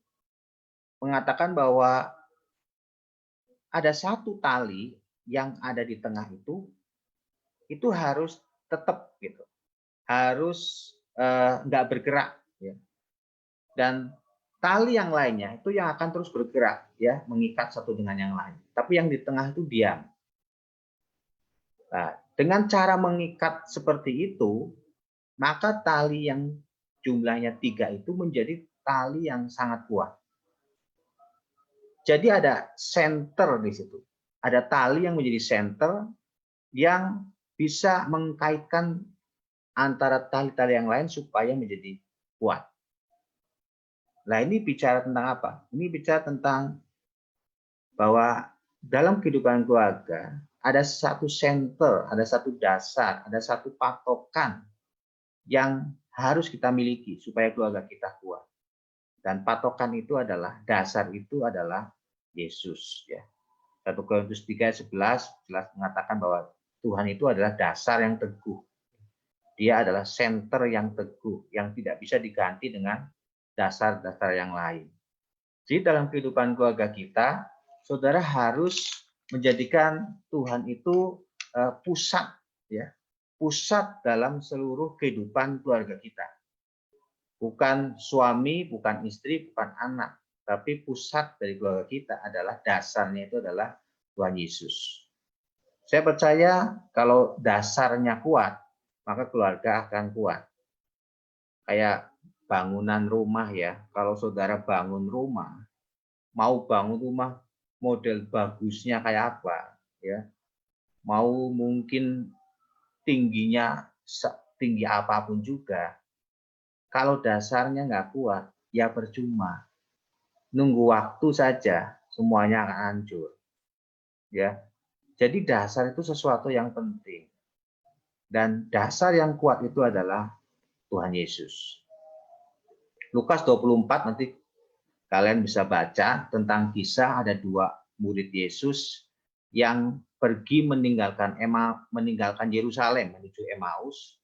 S1: mengatakan bahwa ada satu tali yang ada di tengah itu harus tetap gitu, harus nggak bergerak ya. Dan tali yang lainnya itu yang akan terus bergerak, ya, mengikat satu dengan yang lain. Tapi yang di tengah itu diam. Nah, dengan cara mengikat seperti itu, maka tali yang jumlahnya 3 itu menjadi tali yang sangat kuat. Jadi ada center di situ. Ada tali yang menjadi center yang bisa mengkaitkan antara tali-tali yang lain supaya menjadi kuat. Nah, ini bicara tentang apa? Ini bicara tentang bahwa dalam kehidupan keluarga ada satu center, ada satu dasar, ada satu patokan yang harus kita miliki supaya keluarga kita kuat. Dan patokan itu adalah, dasar itu adalah Yesus. Ya. 1 Korintus 3:11 jelas mengatakan bahwa Tuhan itu adalah dasar yang teguh. Dia adalah center yang teguh, yang tidak bisa diganti dengan dasar-dasar yang lain. Jadi dalam kehidupan keluarga kita, saudara harus menjadikan Tuhan itu pusat, ya, pusat dalam seluruh kehidupan keluarga kita. Bukan suami, bukan istri, bukan anak, tapi pusat dari keluarga kita adalah, dasarnya itu adalah Tuhan Yesus. Saya percaya kalau dasarnya kuat, maka keluarga akan kuat. Kayak bangunan rumah, ya, kalau saudara bangun rumah, mau bangun rumah model bagusnya kayak apa, ya, mau mungkin tingginya setinggi apapun juga, kalau dasarnya nggak kuat, ya percuma. Nunggu waktu saja, semuanya akan hancur. Ya, jadi dasar itu sesuatu yang penting. Dan dasar yang kuat itu adalah Tuhan Yesus. Lukas 24 nanti kalian bisa baca tentang kisah ada 2 murid Yesus yang pergi meninggalkan Yerusalem menuju Emmaus.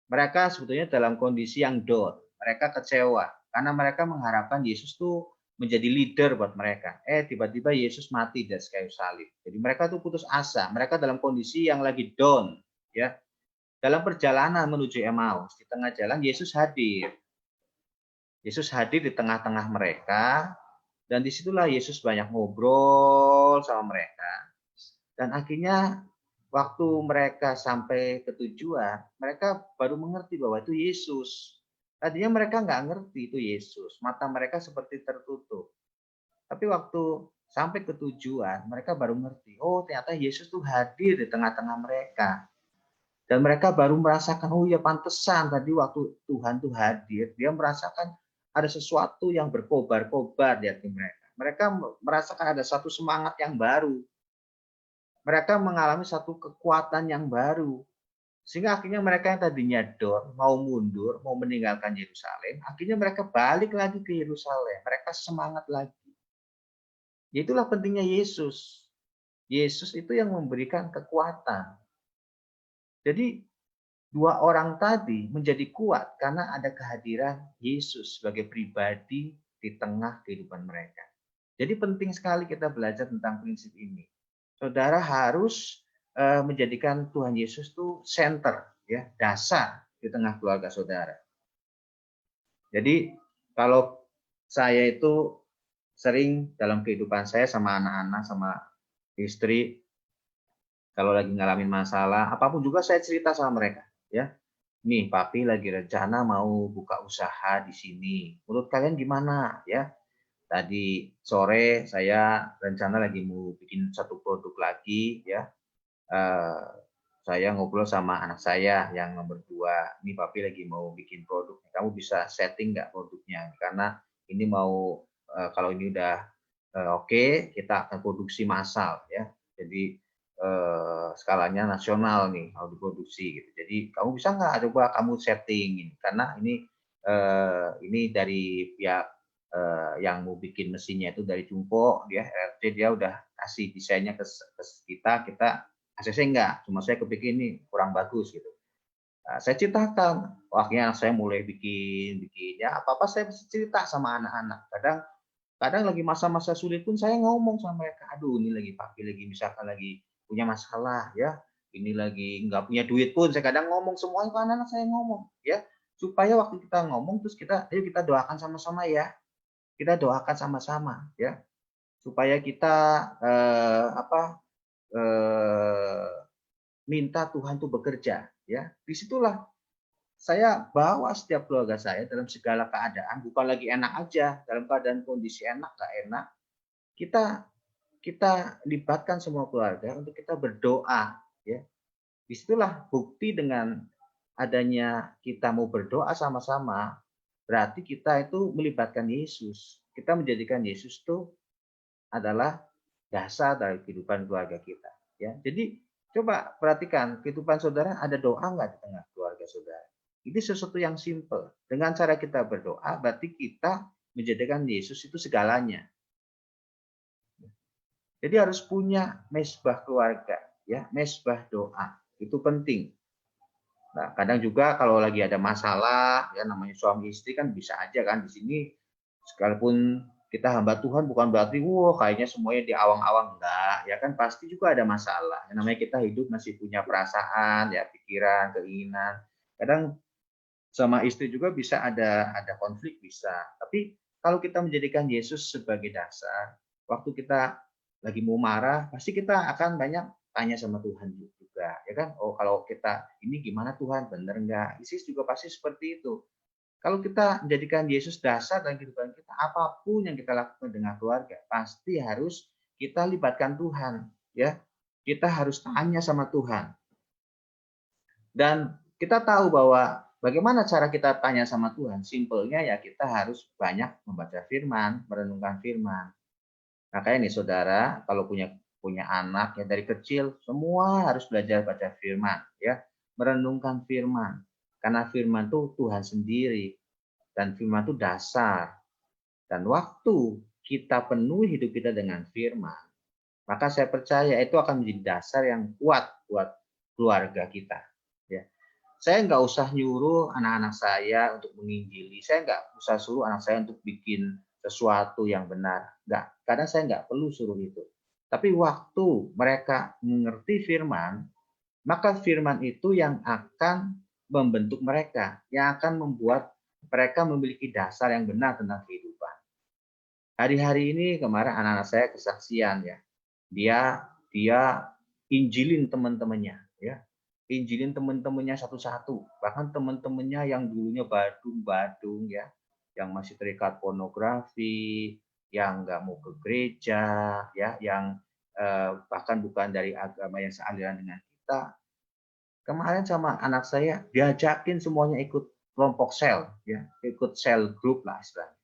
S1: Mereka sebetulnya dalam kondisi yang down, mereka kecewa karena mereka mengharapkan Yesus tuh menjadi leader buat mereka. Tiba-tiba Yesus mati di atas kayu salib. Jadi mereka tuh putus asa, mereka dalam kondisi yang lagi down, ya. Dalam perjalanan menuju Emmaus, di tengah jalan Yesus hadir. Yesus hadir di tengah-tengah mereka, dan disitulah Yesus banyak ngobrol sama mereka. Dan akhirnya waktu mereka sampai ke tujuan, mereka baru mengerti bahwa itu Yesus. Tadinya mereka nggak ngerti itu Yesus, mata mereka seperti tertutup. Tapi waktu sampai ke tujuan, mereka baru ngerti, oh ternyata Yesus tuh hadir di tengah-tengah mereka. Dan mereka baru merasakan, oh ya pantesan tadi waktu Tuhan tuh hadir, dia merasakan ada sesuatu yang berkobar-kobar di hati mereka. Mereka merasakan ada satu semangat yang baru. Mereka mengalami satu kekuatan yang baru. Sehingga akhirnya mereka yang tadinya down, mau mundur, mau meninggalkan Yerusalem, akhirnya mereka balik lagi ke Yerusalem. Mereka semangat lagi. Itulah pentingnya Yesus. Yesus itu yang memberikan kekuatan. Jadi 2 orang tadi menjadi kuat karena ada kehadiran Yesus sebagai pribadi di tengah kehidupan mereka. Jadi penting sekali kita belajar tentang prinsip ini. Saudara harus menjadikan Tuhan Yesus itu center, ya, dasar di tengah keluarga saudara. Jadi kalau saya itu sering dalam kehidupan saya sama anak-anak, sama istri, kalau lagi ngalamin masalah, apapun juga saya cerita sama mereka. Ya, nih papi lagi rencana mau buka usaha di sini. Menurut kalian gimana? Ya, tadi sore saya rencana lagi mau bikin satu produk lagi. Ya, saya ngobrol sama anak saya yang nomor 2. Nih papi lagi mau bikin produk. Kamu bisa setting nggak produknya? Karena ini mau kalau ini udah oke, kita akan produksi massal. Ya, jadi skalanya nasional nih mau diproduksi gitu. Jadi kamu bisa nggak coba kamu setting karena ini dari pihak yang mau bikin mesinnya itu dari Cungpo, dia RT, dia udah kasih desainnya ke kita ACC enggak, cuma saya kepikir ini kurang bagus gitu. Nah, saya ceritakan, akhirnya saya mulai bikin ya apa saya bisa cerita sama anak-anak. Kadang lagi masa-masa sulit pun saya ngomong sama mereka, aduh ini lagi papi lagi misalkan lagi punya masalah, ya, ini lagi nggak punya duit pun saya kadang ngomong semuanya ke anak-anak, saya ngomong, ya, supaya waktu kita ngomong terus ayo kita doakan sama-sama, ya. kita doakan sama-sama ya, supaya kita minta Tuhan tuh bekerja ya. Disitulah saya bawa setiap keluarga saya dalam segala keadaan, bukan lagi enak aja, dalam keadaan kondisi enak gak enak, kita libatkan semua keluarga untuk kita berdoa ya. Disitulah bukti dengan adanya kita mau berdoa sama-sama, berarti kita itu melibatkan Yesus. Kita menjadikan Yesus itu adalah dasar dari kehidupan keluarga kita. Ya, jadi coba perhatikan kehidupan saudara, ada doa nggak di tengah keluarga saudara? Ini sesuatu yang simple. Dengan cara kita berdoa, berarti kita menjadikan Yesus itu segalanya. Jadi harus punya mesbah keluarga, ya, mesbah doa. Itu penting. Nah, kadang juga kalau lagi ada masalah, ya namanya suami istri kan bisa aja kan di sini, sekalipun kita hamba Tuhan bukan berarti wah kayaknya semuanya di awang-awang, enggak, ya kan pasti juga ada masalah. Yang namanya kita hidup masih punya perasaan, ya pikiran, keinginan. Kadang sama istri juga bisa ada konflik bisa. Tapi kalau kita menjadikan Yesus sebagai dasar, waktu kita lagi mau marah, pasti kita akan banyak tanya sama Tuhan juga, ya kan? Oh, kalau kita ini gimana Tuhan, bener enggak? Isis juga pasti seperti itu. Kalau kita menjadikan Yesus dasar dalam kehidupan kita, apapun yang kita lakukan dengan keluarga, pasti harus kita libatkan Tuhan, ya. Kita harus tanya sama Tuhan. Dan kita tahu bahwa bagaimana cara kita tanya sama Tuhan? Simpelnya ya kita harus banyak membaca firman, merenungkan firman. Makanya nih saudara, kalau punya anak ya dari kecil, semua harus belajar baca firman, ya, merenungkan firman. Karena firman itu Tuhan sendiri. Dan firman itu dasar. Dan waktu kita penuhi hidup kita dengan firman, maka saya percaya itu akan menjadi dasar yang kuat buat keluarga kita. Ya. Saya nggak usah nyuruh anak-anak saya untuk menginjili. Saya nggak usah suruh anak saya untuk bikin sesuatu yang benar. Nggak. Kadang saya nggak perlu suruh itu. Tapi waktu mereka mengerti firman, maka firman itu yang akan membentuk mereka, yang akan membuat mereka memiliki dasar yang benar tentang kehidupan. Hari-hari ini kemarin anak-anak saya kesaksian ya. Dia injilin teman-temannya ya. Injilin teman-temannya satu-satu. Bahkan teman-temannya yang dulunya badung-badung ya, yang masih terikat pornografi, yang nggak mau ke gereja ya, yang bahkan bukan dari agama yang sealiran dengan kita. Kemarin sama anak saya diajakin semuanya ikut kelompok sel, ya, ikut sel grup lah istilahnya,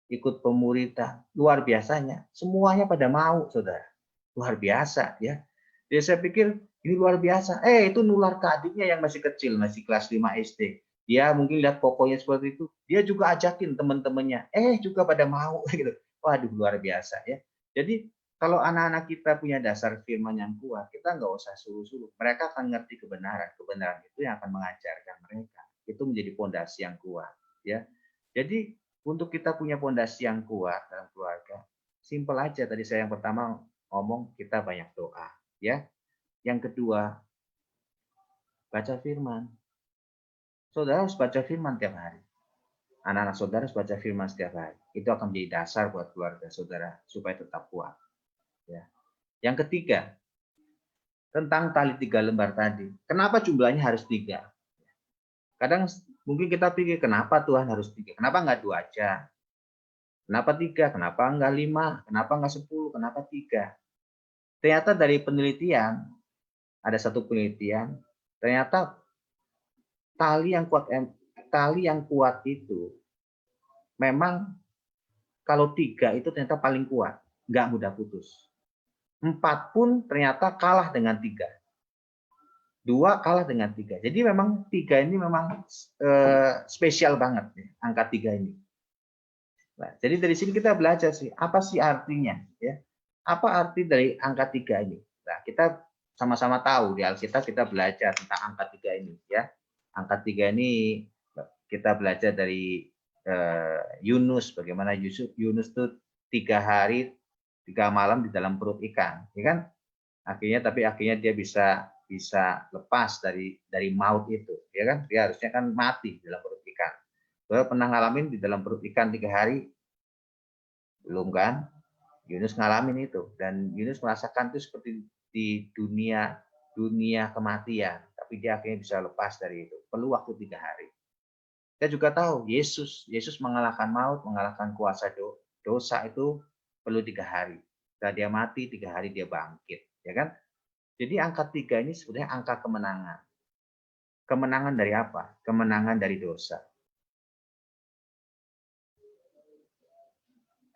S1: ikut pemuritan. Luar biasanya, semuanya pada mau, saudara. Luar biasa, ya. Jadi saya pikir ini luar biasa. Itu nular ke adiknya yang masih kecil, masih kelas 5 SD. Dia mungkin lihat pokoknya seperti itu, dia juga ajakin teman-temannya, juga pada mau, gitu. Waduh, luar biasa, ya. Jadi kalau anak-anak kita punya dasar firman yang kuat, kita nggak usah suruh-suruh. Mereka akan ngerti kebenaran. Kebenaran itu yang akan mengajarkan mereka. Itu menjadi fondasi yang kuat. Ya. Jadi untuk kita punya fondasi yang kuat dalam keluarga, simpel aja. Tadi saya yang pertama ngomong kita banyak doa. Ya. Yang kedua, baca firman. Saudara harus baca firman tiap hari. Anak-anak saudara harus baca firman setiap hari. Itu akan menjadi dasar buat keluarga saudara supaya tetap kuat. Ya. Yang ketiga, tentang tali 3 lembar tadi. Kenapa jumlahnya harus 3? Kadang mungkin kita pikir, kenapa Tuhan harus 3? Kenapa nggak 2 aja? Kenapa 3? Kenapa nggak 5? Kenapa nggak 10? Kenapa 3? Ternyata dari penelitian, ada satu penelitian, ternyata tali yang kuat itu, memang kalau 3 itu ternyata paling kuat, nggak mudah putus. 4 pun ternyata kalah dengan 3. 2 kalah dengan 3. Jadi memang 3 ini memang spesial banget ya, angka 3 ini. Nah, jadi dari sini kita belajar sih, apa sih artinya ya? Apa arti dari angka 3 ini? Nah, kita sama-sama tahu di Alkitab kita belajar tentang angka 3 ini ya. Angka 3 ini kita belajar dari Yunus, bagaimana Yunus itu 3 hari 3 malam di dalam perut ikan, ya kan? Akhirnya dia bisa lepas dari maut itu, ya kan? Dia harusnya kan mati di dalam perut ikan. Saudara pernah ngalamin di dalam perut ikan 3 hari, Belum kan? Yunus ngalamin itu. Dan Yunus merasakan itu seperti di dunia kematian. Tapi dia akhirnya bisa lepas dari itu. Perlu waktu 3 hari. Kita juga tahu Yesus mengalahkan maut, mengalahkan kuasa dosa itu perlu 3 hari. Setelah dia mati, 3 hari dia bangkit. Ya kan? Jadi angka 3 ini sebenarnya angka kemenangan. Kemenangan dari apa? Kemenangan dari dosa.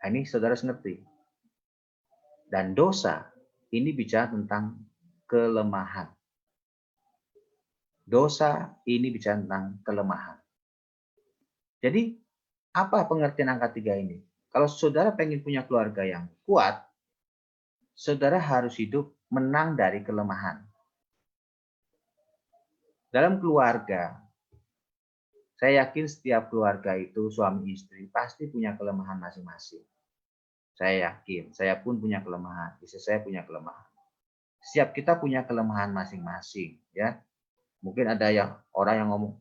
S1: Nah, ini saudara ngerti. Dan dosa ini bicara tentang kelemahan. Dosa ini bicara tentang kelemahan. Jadi, apa pengertian angka 3 ini? Kalau saudara pengen punya keluarga yang kuat, saudara harus hidup menang dari kelemahan. Dalam keluarga, saya yakin setiap keluarga itu suami istri pasti punya kelemahan masing-masing. Saya yakin, saya pun punya kelemahan, istri saya punya kelemahan. Setiap kita punya kelemahan masing-masing, ya. Mungkin ada orang yang ngomong,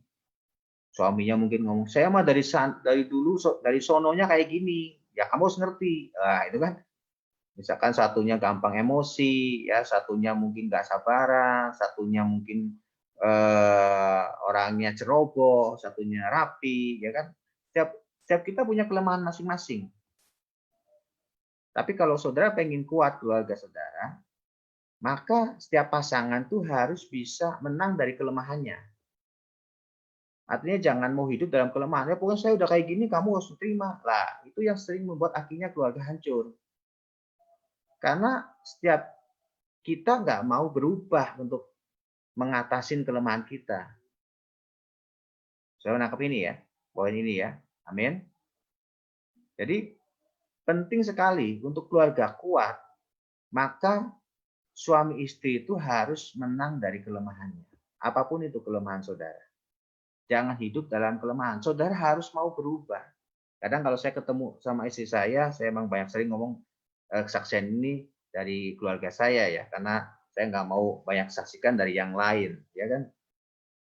S1: suaminya mungkin ngomong, saya mah dari dulu dari sononya kayak gini, ya kamu harus ngerti. Nah, itu kan. Misalkan satunya gampang emosi, ya satunya mungkin nggak sabaran, satunya mungkin orangnya ceroboh, satunya rapi, ya kan. Setiap kita punya kelemahan masing-masing. Tapi kalau saudara pengen kuat keluarga saudara, maka setiap pasangan tuh harus bisa menang dari kelemahannya. Artinya jangan mau hidup dalam kelemahan. Ya pokoknya saya udah kayak gini, kamu harus terima. Lah, itu yang sering membuat akhirnya keluarga hancur. Karena setiap kita nggak mau berubah untuk mengatasi kelemahan kita. Saya menangkap ini ya, poin ini ya. Amin. Jadi penting sekali untuk keluarga kuat, maka suami istri itu harus menang dari kelemahannya. Apapun itu kelemahan saudara. Jangan hidup dalam kelemahan. Saudara harus mau berubah. Kadang kalau saya ketemu sama istri saya emang banyak sering ngomong kesaksian ini dari keluarga saya ya, karena saya nggak mau banyak saksikan dari yang lain, ya kan?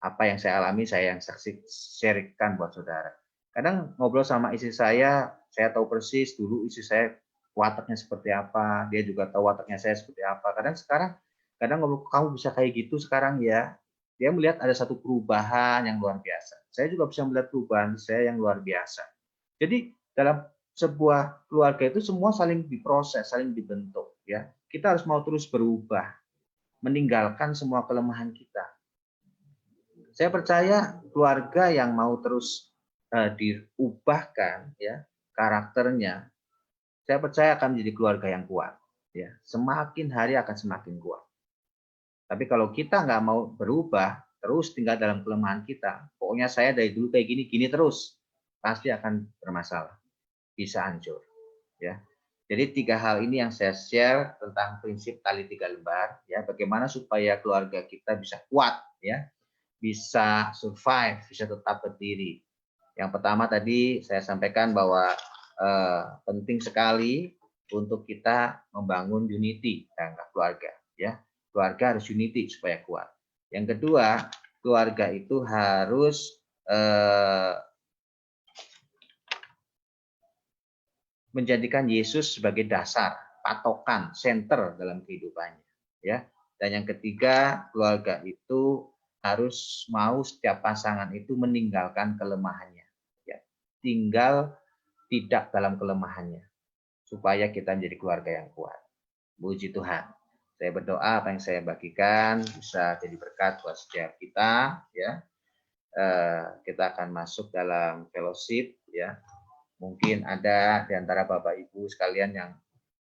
S1: Apa yang saya alami saya yang sharekan buat saudara. Kadang ngobrol sama istri saya tahu persis dulu istri saya wataknya seperti apa, dia juga tahu wataknya saya seperti apa. Kadang ngobrol, kamu bisa kayak gitu sekarang ya. Dia melihat ada satu perubahan yang luar biasa. Saya juga bisa melihat perubahan saya yang luar biasa. Jadi dalam sebuah keluarga itu semua saling diproses, saling dibentuk ya. Kita harus mau terus berubah, meninggalkan semua kelemahan kita. Saya percaya keluarga yang mau terus diubahkan ya karakternya, saya percaya akan menjadi keluarga yang kuat ya. Semakin hari akan semakin kuat. Tapi kalau kita nggak mau berubah, terus tinggal dalam kelemahan kita, pokoknya saya dari dulu kayak gini terus, pasti akan bermasalah, bisa hancur ya. Jadi 3 hal ini yang saya share tentang prinsip tali 3 lembar ya, bagaimana supaya keluarga kita bisa kuat ya, bisa survive, bisa tetap berdiri. Yang pertama tadi saya sampaikan bahwa penting sekali untuk kita membangun unity dalam keluarga ya. Keluarga harus unity supaya kuat. Yang kedua, keluarga itu harus menjadikan Yesus sebagai dasar, patokan, center dalam kehidupannya ya. Dan yang ketiga, keluarga itu harus mau setiap pasangan itu meninggalkan kelemahannya ya. Tinggal tidak dalam kelemahannya supaya kita menjadi keluarga yang kuat. Puji Tuhan. Saya berdoa apa yang saya bagikan bisa jadi berkat buat setiap kita ya. Kita akan masuk dalam fellowship ya. Mungkin ada di antara Bapak Ibu sekalian yang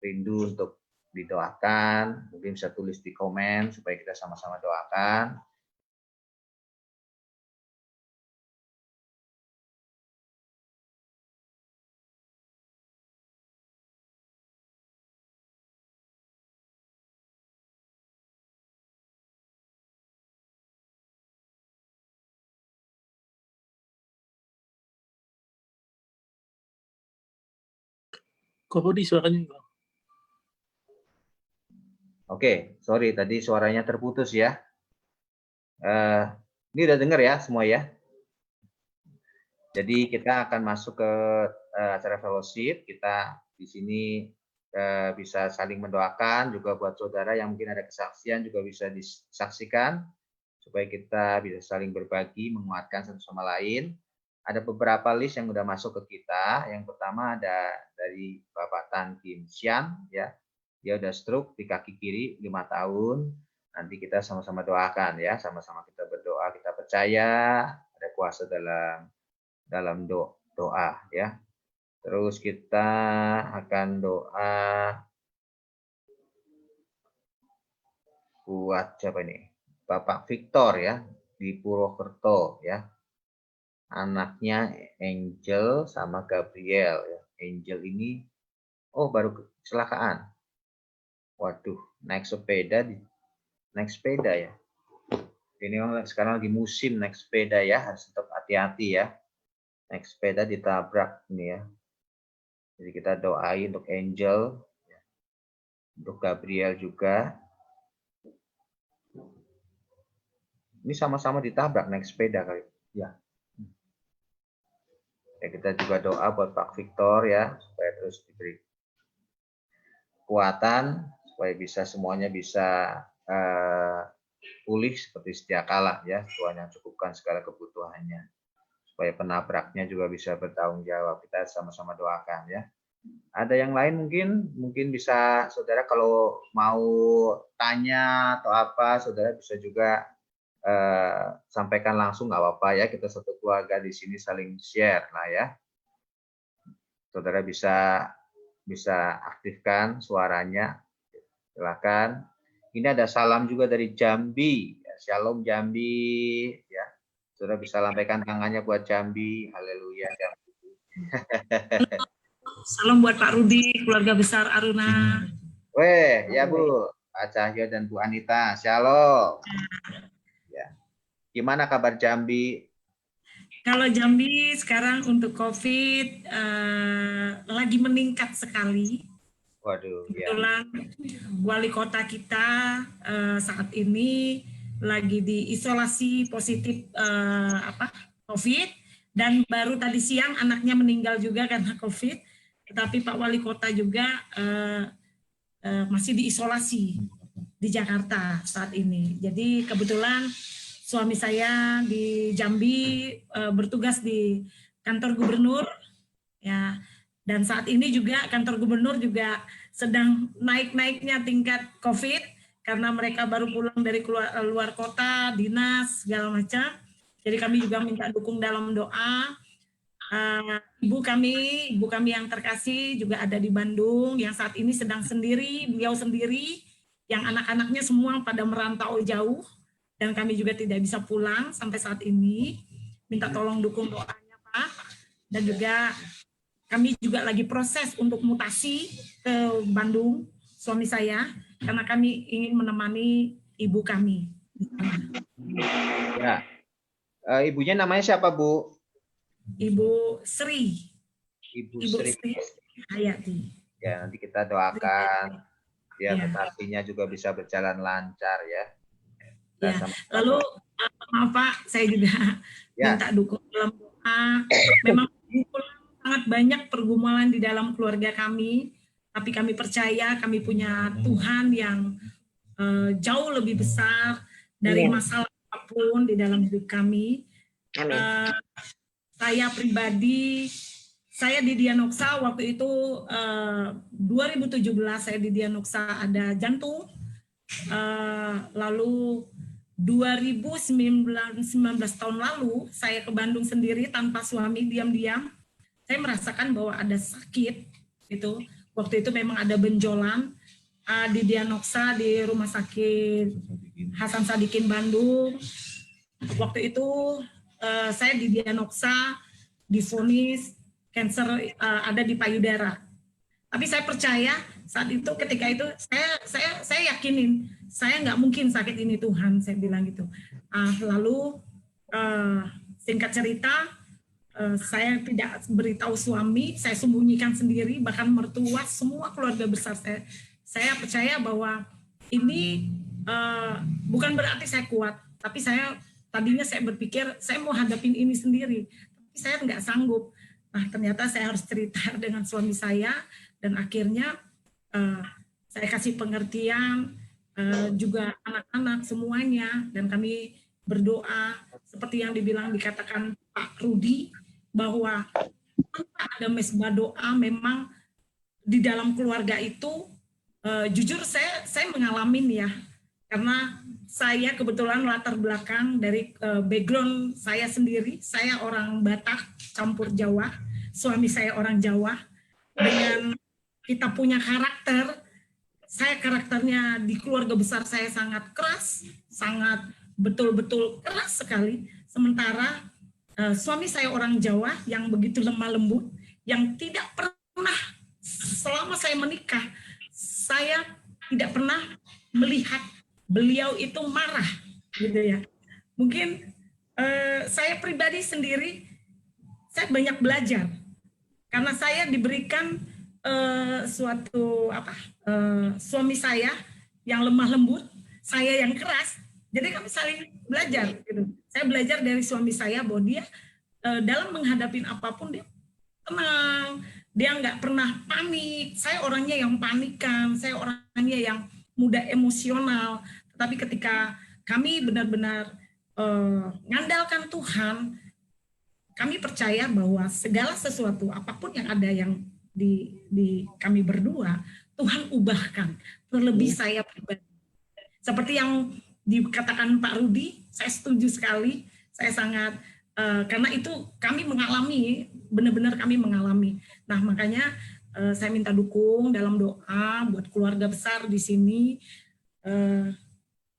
S1: rindu untuk didoakan, mungkin bisa tulis di komen supaya kita sama-sama doakan.
S6: Kok Budi suaranya Bang?
S1: Oke, sorry tadi suaranya terputus ya. Ini udah dengar ya semua ya. Jadi kita akan masuk ke acara fellowship. Kita Di sini bisa saling mendoakan, juga buat saudara yang mungkin ada kesaksian juga bisa disaksikan, supaya kita bisa saling berbagi, menguatkan satu sama lain. Ada beberapa list yang udah masuk ke kita. Yang pertama ada dari Bapak Tan Kim Sian, ya. Dia udah stroke di kaki kiri 5 tahun. Nanti kita sama-sama doakan ya, sama-sama kita berdoa, kita percaya ada kuasa dalam doa ya. Terus kita akan doa buat siapa ini? Bapak Victor ya di Purwokerto ya. Anaknya Angel sama Gabriel ya. Angel ini baru kecelakaan. Waduh, naik sepeda ya. Ini sekarang lagi musim naik sepeda ya, harus tetap hati-hati ya. Naik sepeda ditabrak ini ya. Jadi kita doain untuk Angel, untuk Gabriel juga. Ini sama-sama ditabrak naik sepeda kali ya. Ya, kita juga doa buat Pak Victor ya, supaya terus diberi kekuatan, supaya semuanya bisa pulih seperti sedia kala ya. Tuhan yang cukupkan segala kebutuhannya, supaya penabraknya juga bisa bertanggung jawab. Kita sama-sama doakan ya. Ada yang lain mungkin bisa saudara kalau mau tanya atau apa, saudara bisa juga sampaikan langsung, nggak apa-apa ya. Kita satu keluarga di sini saling share lah ya. Saudara bisa aktifkan suaranya, silakan. Ini ada salam juga dari Jambi. Shalom Jambi ya. Saudara bisa sampaikan tangannya buat Jambi. Haleluya Jambi.
S7: Salam buat Pak Rudi, keluarga besar Aruna.
S1: Weh, ya Bu, Pak Cahyo dan Bu Anita. Shalom. Ya. Gimana kabar Jambi?
S7: Kalau Jambi sekarang untuk COVID lagi meningkat sekali.
S1: Waduh,
S7: kebetulan wali kota kita saat ini lagi diisolasi positif COVID, dan baru tadi siang anaknya meninggal juga karena COVID. Tetapi Pak Wali Kota juga masih diisolasi di Jakarta saat ini. Jadi kebetulan suami saya di Jambi bertugas di kantor gubernur, ya. Dan saat ini juga kantor gubernur juga sedang naik-naiknya tingkat COVID karena mereka baru pulang dari luar kota, dinas, segala macam. Jadi kami juga minta dukung dalam doa. Ibu kami yang terkasih juga ada di Bandung, yang saat ini sedang sendiri, beliau sendiri, yang anak-anaknya semua pada merantau jauh, dan kami juga tidak bisa pulang sampai saat ini. Minta tolong dukung doanya Pak, dan juga kami juga lagi proses untuk mutasi ke Bandung, suami saya, karena kami ingin menemani ibu kami.
S1: Ya, ibunya namanya siapa Bu?
S7: Ibu Sri.
S1: Ibu Sri
S7: Hayati.
S1: Ya, nanti kita doakan ya, mutasinya juga bisa berjalan lancar ya.
S7: Ya. Lalu maaf Pak, saya juga minta dukung dalam doa. Memang sangat banyak pergumulan di dalam keluarga kami, tapi kami percaya kami punya Tuhan yang jauh lebih besar dari masalah apapun di dalam hidup kami. Saya pribadi, saya didiagnosa waktu itu 2017 saya didiagnosa ada jantung. Lalu 2019 tahun lalu saya ke Bandung sendiri tanpa suami, diam-diam. Saya merasakan bahwa ada sakit itu. Waktu itu memang ada benjolan, didiagnosa di Rumah Sakit Hasan Sadikin Bandung. Waktu itu saya didiagnosa, divonis kanker ada di payudara. Tapi saya percaya saat itu, ketika itu saya yakinin saya nggak mungkin sakit ini Tuhan, saya bilang gitu. Lalu singkat cerita, saya tidak beritahu suami, saya sembunyikan sendiri, bahkan mertua, semua keluarga besar saya. Saya percaya bahwa ini bukan berarti saya kuat, tapi tadinya saya berpikir saya mau hadapin ini sendiri, tapi saya nggak sanggup. Nah ternyata saya harus cerita dengan suami saya, dan akhirnya saya kasih pengertian juga anak-anak semuanya, dan kami berdoa seperti yang dikatakan Pak Rudi, bahwa tanpa ada mesbah doa memang di dalam keluarga itu jujur saya mengalami ya, karena saya kebetulan latar belakang dari background saya sendiri, saya orang Batak campur Jawa, suami saya orang Jawa, dengan kita punya karakter. Saya karakternya di keluarga besar saya sangat keras, sangat betul-betul keras sekali. Sementara suami saya orang Jawa yang begitu lemah lembut, yang tidak pernah selama saya menikah, saya tidak pernah melihat beliau itu marah, gitu ya. Mungkin saya pribadi sendiri, saya banyak belajar karena saya diberikan suami saya yang lemah lembut, saya yang keras, jadi kami saling belajar. Gitu. Saya belajar dari suami saya bahwa dia dalam menghadapi apapun dia tenang, dia nggak pernah panik. Saya orangnya yang panikan, saya orangnya yang mudah emosional. Tetapi ketika kami benar-benar ngandalkan Tuhan, kami percaya bahwa segala sesuatu apapun yang ada yang di kami berdua, Tuhan ubahkan, terlebih saya pribadi. Seperti yang dikatakan Pak Rudi, saya setuju sekali, saya sangat, karena itu kami mengalami, benar-benar kami mengalami. Nah makanya saya minta dukung dalam doa buat keluarga besar di sini.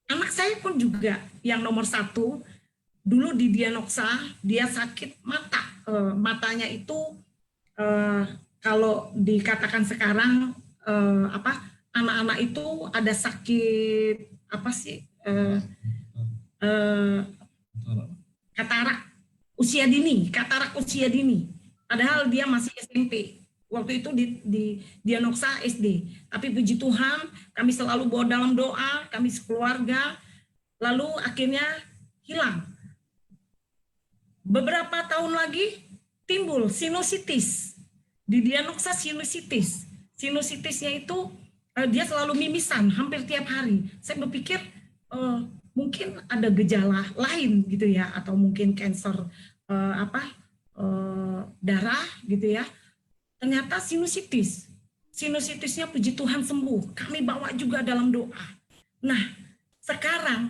S7: Anak saya pun juga yang nomor 1, dulu di Dianoksa, dia sakit mata, matanya itu kalau dikatakan sekarang anak-anak itu ada sakit apa sih katarak usia dini, padahal dia masih SMP waktu itu di Dianoksa SD. Tapi puji Tuhan kami selalu bawa dalam doa, kami sekeluarga, lalu akhirnya hilang. Beberapa tahun lagi timbul sinusitis. Di Dianoksa sinusitisnya itu dia selalu mimisan hampir tiap hari. Saya berpikir mungkin ada gejala lain gitu ya, atau mungkin kanker darah gitu ya. Ternyata sinusitisnya puji Tuhan sembuh. Kami bawa juga dalam doa. Nah sekarang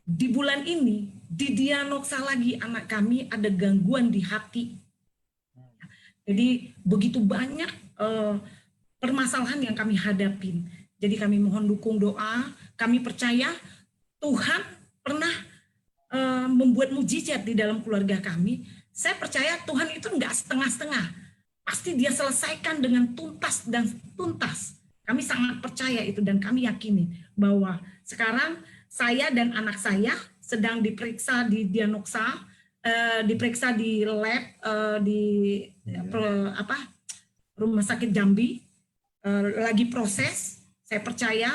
S7: di bulan ini di Dianoksa lagi anak kami ada gangguan di hati. Jadi begitu banyak permasalahan yang kami hadapin. Jadi kami mohon dukung doa. Kami percaya Tuhan pernah membuat mujizat di dalam keluarga kami. Saya percaya Tuhan itu enggak setengah-setengah. Pasti dia selesaikan dengan tuntas dan tuntas. Kami sangat percaya itu dan kami yakini bahwa sekarang saya dan anak saya sedang diperiksa di Dianoksa, diperiksa di lab di Rumah Sakit Jambi, lagi proses. Saya percaya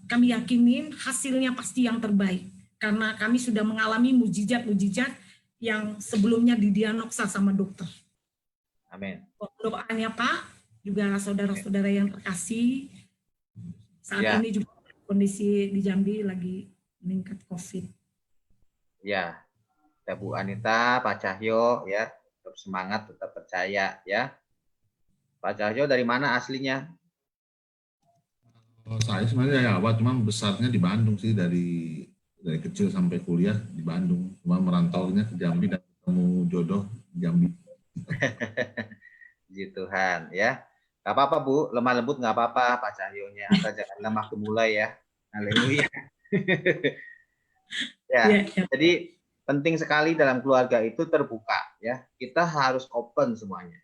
S7: kami yakinin hasilnya pasti yang terbaik karena kami sudah mengalami mujizat-mujizat yang sebelumnya di Dianoksa sama dokter.
S1: Amin.
S7: Doanya Pak, juga saudara-saudara yang terkasih, saat ini juga kondisi di Jambi lagi meningkat COVID.
S1: Ya, ya Bu Anita, Pak Cahyo, ya tetap semangat, tetap percaya, ya. Pak Cahyo dari mana aslinya?
S8: Saya sebenarnya dari awal, cuma besarnya di Bandung sih, dari kecil sampai kuliah di Bandung. Cuma merantaunya ke Jambi dan ketemu jodoh di Jambi.
S1: Puji Tuhan, ya. Gak apa-apa Bu, lemah lembut gak apa-apa Pak Cahyonya, asal jangan lemah gemulai ya. Haleluya. Ya, jadi penting sekali dalam keluarga itu terbuka, ya. Kita harus open semuanya.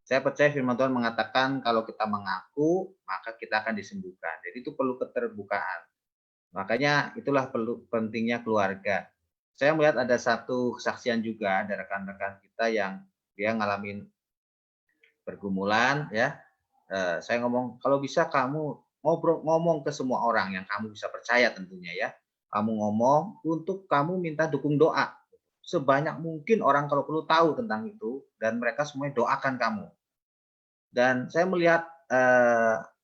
S1: Saya percaya firman Tuhan mengatakan kalau kita mengaku, maka kita akan disembuhkan. Jadi itu perlu keterbukaan. Makanya itulah perlu pentingnya keluarga. Saya melihat ada satu kesaksian juga ada rekan-rekan kita yang dia ngalamin pergumulan, ya. Saya ngomong kalau bisa kamu ngomong ke semua orang yang kamu bisa percaya tentunya ya. Kamu ngomong untuk kamu minta dukung doa. Sebanyak mungkin orang kalau perlu tahu tentang itu dan mereka semuanya doakan kamu. Dan saya melihat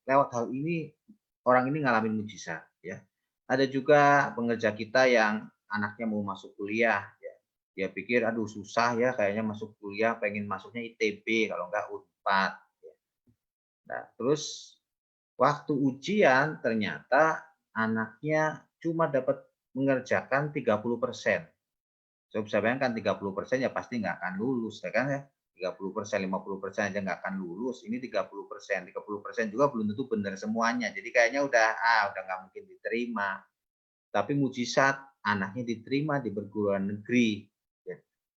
S1: lewat hal ini orang ini ngalamin mujizat ya. Ada juga pengerja kita yang anaknya mau masuk kuliah ya. Dia pikir aduh susah ya kayaknya masuk kuliah, pengen masuknya ITB kalau enggak Unpad ya. Nah, terus waktu ujian ternyata anaknya cuma dapat mengerjakan 30%. Saya bisa bayangkan 30% ya pasti nggak akan lulus ya kan ya. 30%, 50% aja nggak akan lulus. Ini 30%, 30% juga belum tentu benar semuanya. Jadi kayaknya udah nggak mungkin diterima. Tapi mujizat anaknya diterima di perguruan negeri.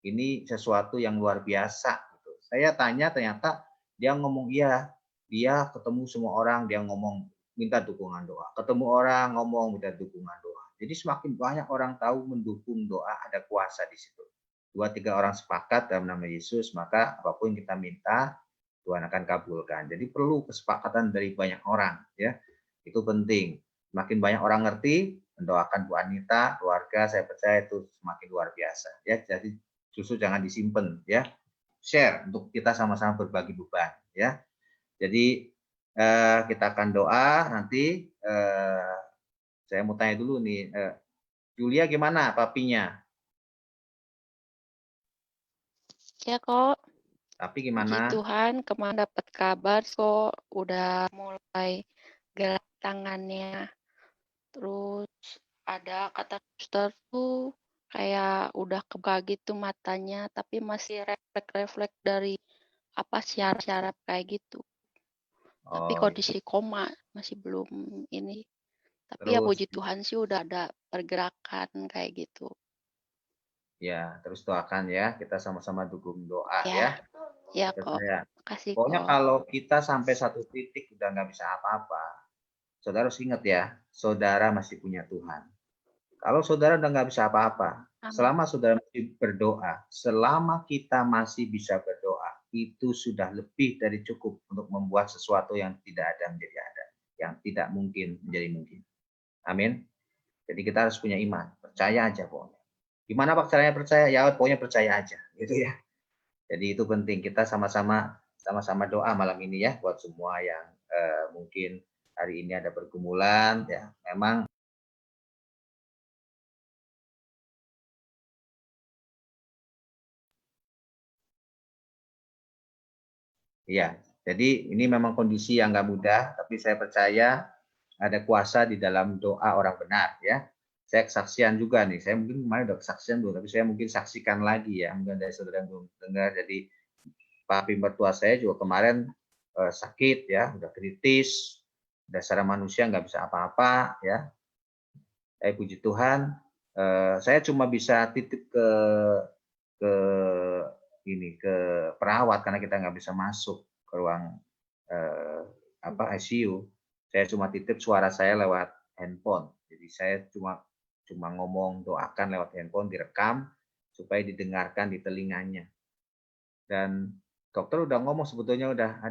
S1: Ini sesuatu yang luar biasa. Saya tanya ternyata dia ngomong iya, dia ketemu semua orang, dia ngomong minta dukungan doa. Ketemu orang ngomong minta dukungan doa. Jadi semakin banyak orang tahu mendukung doa, ada kuasa di situ. 2-3 orang sepakat dalam nama Yesus, maka apapun yang kita minta, Tuhan akan kabulkan. Jadi perlu kesepakatan dari banyak orang, ya. Itu penting. Semakin banyak orang ngerti, mendoakan Bu Anita, keluarga, saya percaya itu semakin luar biasa, ya. Jadi justru jangan disimpan, ya. Share untuk kita sama-sama berbagi beban, ya. Jadi kita akan doa nanti. Saya mau tanya dulu nih, Julia gimana papinya?
S9: Ya kok,
S1: Tapi
S9: puji
S1: gimana?
S9: Tuhan kemarin dapat kabar kok udah mulai gerak tangannya. Terus ada kata suster tuh kayak udah kebuka gitu matanya, tapi masih refleks-refleks dari apa syaraf-syaraf kayak gitu. Tapi
S1: Oh,
S9: kondisi koma masih belum ini. Tapi ya
S1: terus
S9: puji Tuhan sih udah ada pergerakan kayak gitu.
S1: ya, terus doakan ya, kita sama-sama dukung doa ya.
S9: Ya kok.
S1: Percaya.
S9: Makasih
S1: Pokoknya
S9: kok.
S1: kalau kita sampai satu titik udah nggak bisa apa-apa, saudara harus ingat ya, saudara masih punya Tuhan. Kalau saudara udah nggak bisa apa-apa, selama saudara masih berdoa, selama kita masih bisa berdoa, itu sudah lebih dari cukup untuk membuat sesuatu yang tidak ada menjadi ada, yang tidak mungkin menjadi mungkin. Amin. Jadi kita harus punya iman, percaya aja pokoknya. Gimana Pak caranya percaya? Ya pokoknya percaya aja, gitu ya. Jadi itu penting, kita sama-sama doa malam ini ya buat semua yang mungkin hari ini ada pergumulan ya. Memang ya, jadi ini memang kondisi yang nggak mudah, tapi saya percaya ada kuasa di dalam doa orang benar ya. Saya kesaksian juga nih, saya mungkin kemarin udah kesaksian dulu, tapi saya mungkin saksikan lagi ya, mungkin dari saudara yang belum dengar. Jadi papi mertua saya juga kemarin sakit ya, udah kritis, udah secara manusia nggak bisa apa-apa ya. Puji Tuhan, saya cuma bisa titip ke perawat karena kita nggak bisa masuk ke ruang ICU. Saya cuma titip suara saya lewat handphone. Jadi saya cuma ngomong doakan lewat handphone, direkam supaya didengarkan di telinganya. Dan dokter udah ngomong sebetulnya udah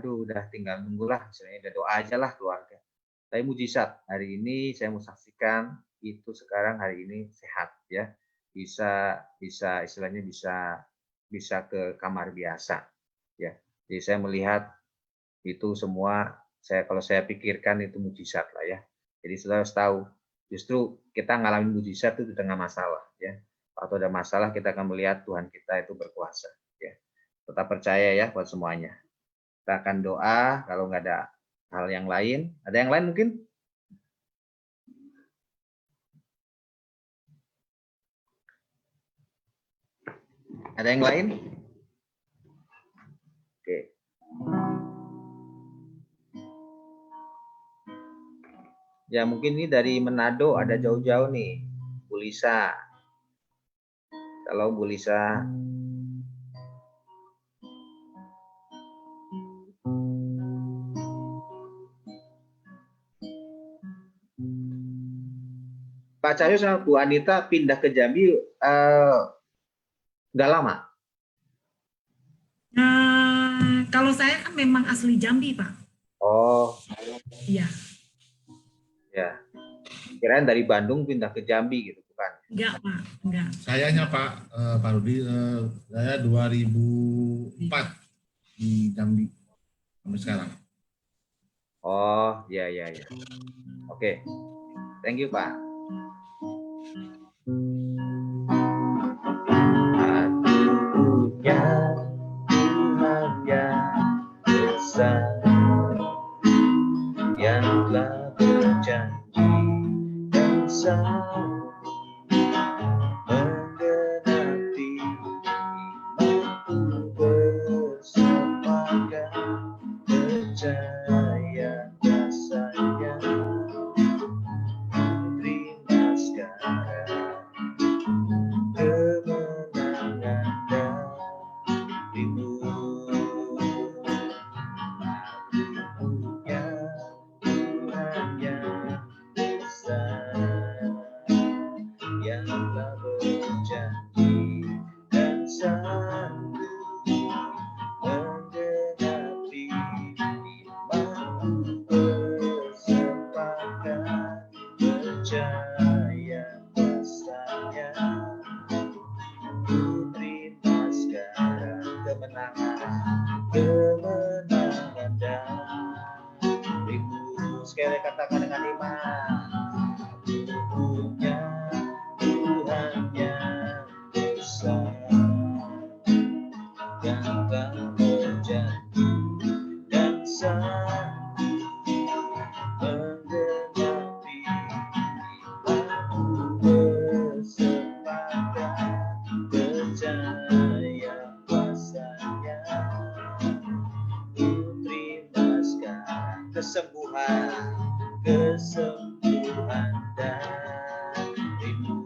S1: tinggal nunggulah, istilahnya udah doa aja lah keluarga. Tapi mujizat hari ini saya mau saksikan itu sekarang hari ini sehat ya, bisa istilahnya bisa ke kamar biasa ya. Jadi saya melihat itu semua, kalau saya pikirkan itu mujizat lah ya. Jadi saudara harus tahu, justru kita ngalamin mujizat itu di tengah masalah ya. Atau ada masalah kita akan melihat Tuhan kita itu berkuasa ya. Tetap percaya ya buat semuanya. Kita akan doa kalau nggak ada hal yang lain. Ada yang lain mungkin? Ada yang lain? Oke. Ya mungkin ini dari Manado, ada jauh-jauh nih, Bu Lisa. Kalau Bu Lisa. Pak Cahyo sama Bu Anita pindah ke Jambi nggak lama?
S7: Kalau saya kan memang asli Jambi, Pak.
S1: Oh.
S7: Iya.
S1: Ya. Kirain dari Bandung pindah ke Jambi gitu, bukan?
S7: Enggak, Pak. Enggak.
S8: Sayanya Pak Rudi, saya 2004 di Jambi. sampai sekarang.
S1: Oh, ya. Oke. Thank you, Pak. Aku punya Tuhan yang besar, yang telah berjanji dan sanggup menggenapi imanku bersepakat percaya rasanya. Terima sekarang kemenangan darimu. Aku punya Tuhan yang besar, yang telah berjanji dan sanggup menggenapi imanku bersepakat percaya rasanya. Ku terima sekarang kemenangan darimu. Sekali katakan dengan iman. Aku punya Tuhan yang besar, yang telah berjanji dan sanggup menggenapi imanku bersepakat percaya kuasanya. Ku terima sekarang kesembuhan darimu.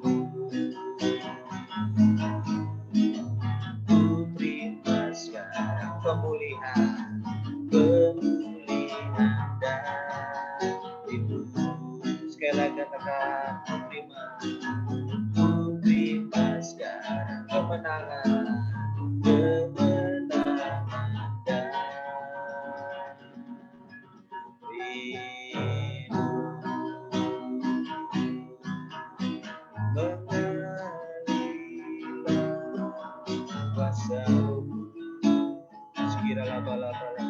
S1: Ku terima sekarang pemulihan darimu. Sekali lagi katakan ku terima sekarang kemenangan kuasa sekiranya bala-bala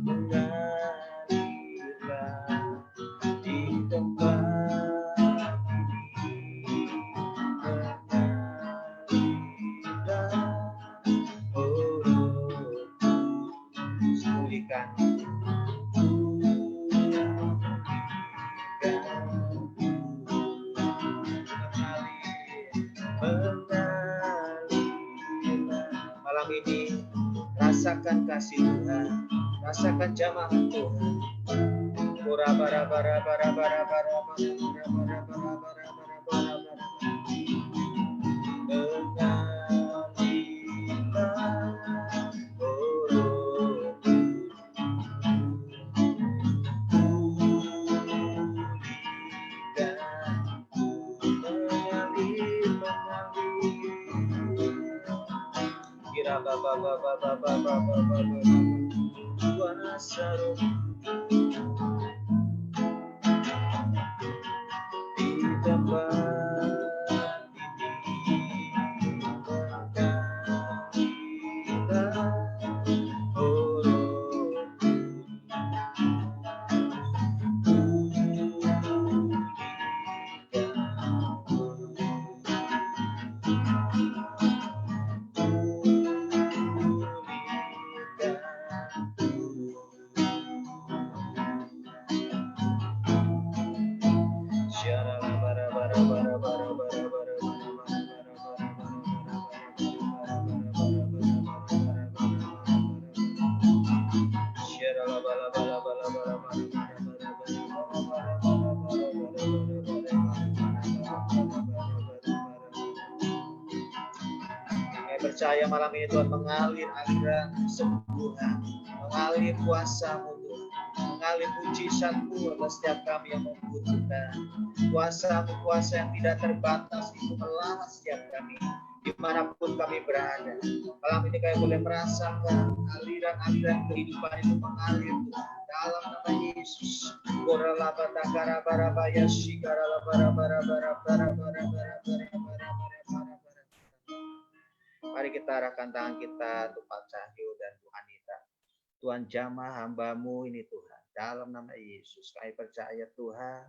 S1: mengalirlah di tempat ini, mengalirlah pulihkan malam ini. Rasakan kasih Tuhan, rasakan jamahan Tuhan. Kuasa roh di tempat ini mengalirlah percaya malam ini Tuhan mengalir aliran kesembuhan, mengalir kuasa-Mu Tuhan, mengalir mujizat-Mu atas setiap kami yang membutuhkan. Kuasa-Mu, kuasa yang tidak terbatas itu melawat setiap kami dimanapun kami berada. Malam ini kami boleh merasakan aliran-aliran kehidupan itu mengalir Tuhan, dalam nama Yesus. Mari kita arahkan tangan kita untuk Pak Cahyo dan Bu Anita. Tuhan jamah hamba-Mu ini Tuhan. Dalam nama Yesus kami percaya Tuhan,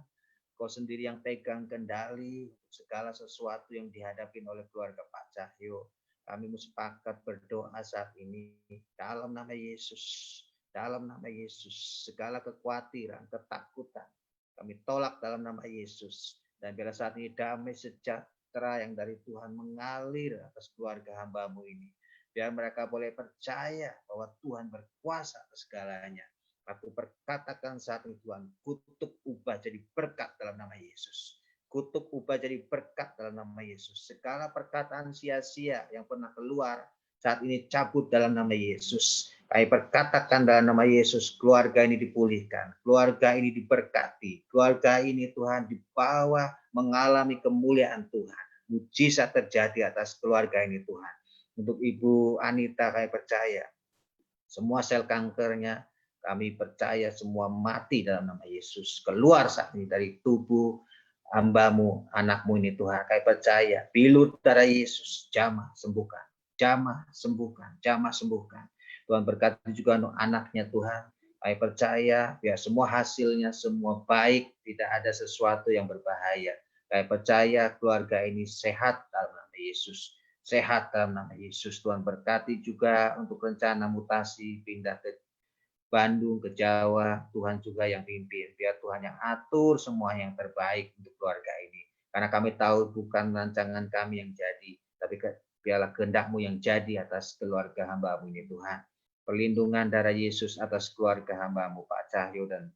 S1: Kau sendiri yang pegang kendali segala sesuatu yang dihadapi oleh keluarga Pak Cahyo. Kami sepakat berdoa saat ini dalam nama Yesus. Dalam nama Yesus, segala kekhawatiran, ketakutan, kami tolak dalam nama Yesus. Dan bila saat ini damai sejahtera yang dari Tuhan mengalir atas keluarga hamba-Mu ini. Biar mereka boleh percaya bahwa Tuhan berkuasa atas segalanya. Aku perkatakan saat ini Tuhan, kutuk ubah jadi berkat dalam nama Yesus. Kutuk ubah jadi berkat dalam nama Yesus. Segala perkataan sia-sia yang pernah keluar, saat ini cabut dalam nama Yesus. Kami perkatakan dalam nama Yesus, keluarga ini dipulihkan, keluarga ini diberkati, keluarga ini Tuhan dibawa mengalami kemuliaan Tuhan. Mujizat terjadi atas keluarga ini Tuhan. Untuk Ibu Anita kami percaya, semua sel kankernya kami percaya semua mati dalam nama Yesus. Keluar saat ini dari tubuh hamba-Mu, anak-Mu ini Tuhan. Kami percaya, bilut darah Yesus, jamah sembuhkan. Jamah sembuhkan, jamah sembuhkan. Tuhan berkati juga untuk anaknya Tuhan. Kami percaya biar semua hasilnya semua baik, tidak ada sesuatu yang berbahaya. Kami percaya keluarga ini sehat dalam nama Yesus. Sehat dalam nama Yesus. Tuhan berkati juga untuk rencana mutasi pindah ke Bandung, ke Jawa. Tuhan juga yang pimpin. Biar Tuhan yang atur semua yang terbaik untuk keluarga ini. Karena kami tahu bukan rancangan kami yang jadi, tapi biarlah kehendak-Mu yang jadi atas keluarga hamba-Mu ini Tuhan. Perlindungan darah Yesus atas keluarga hamba-Mu Pak Cahyo dan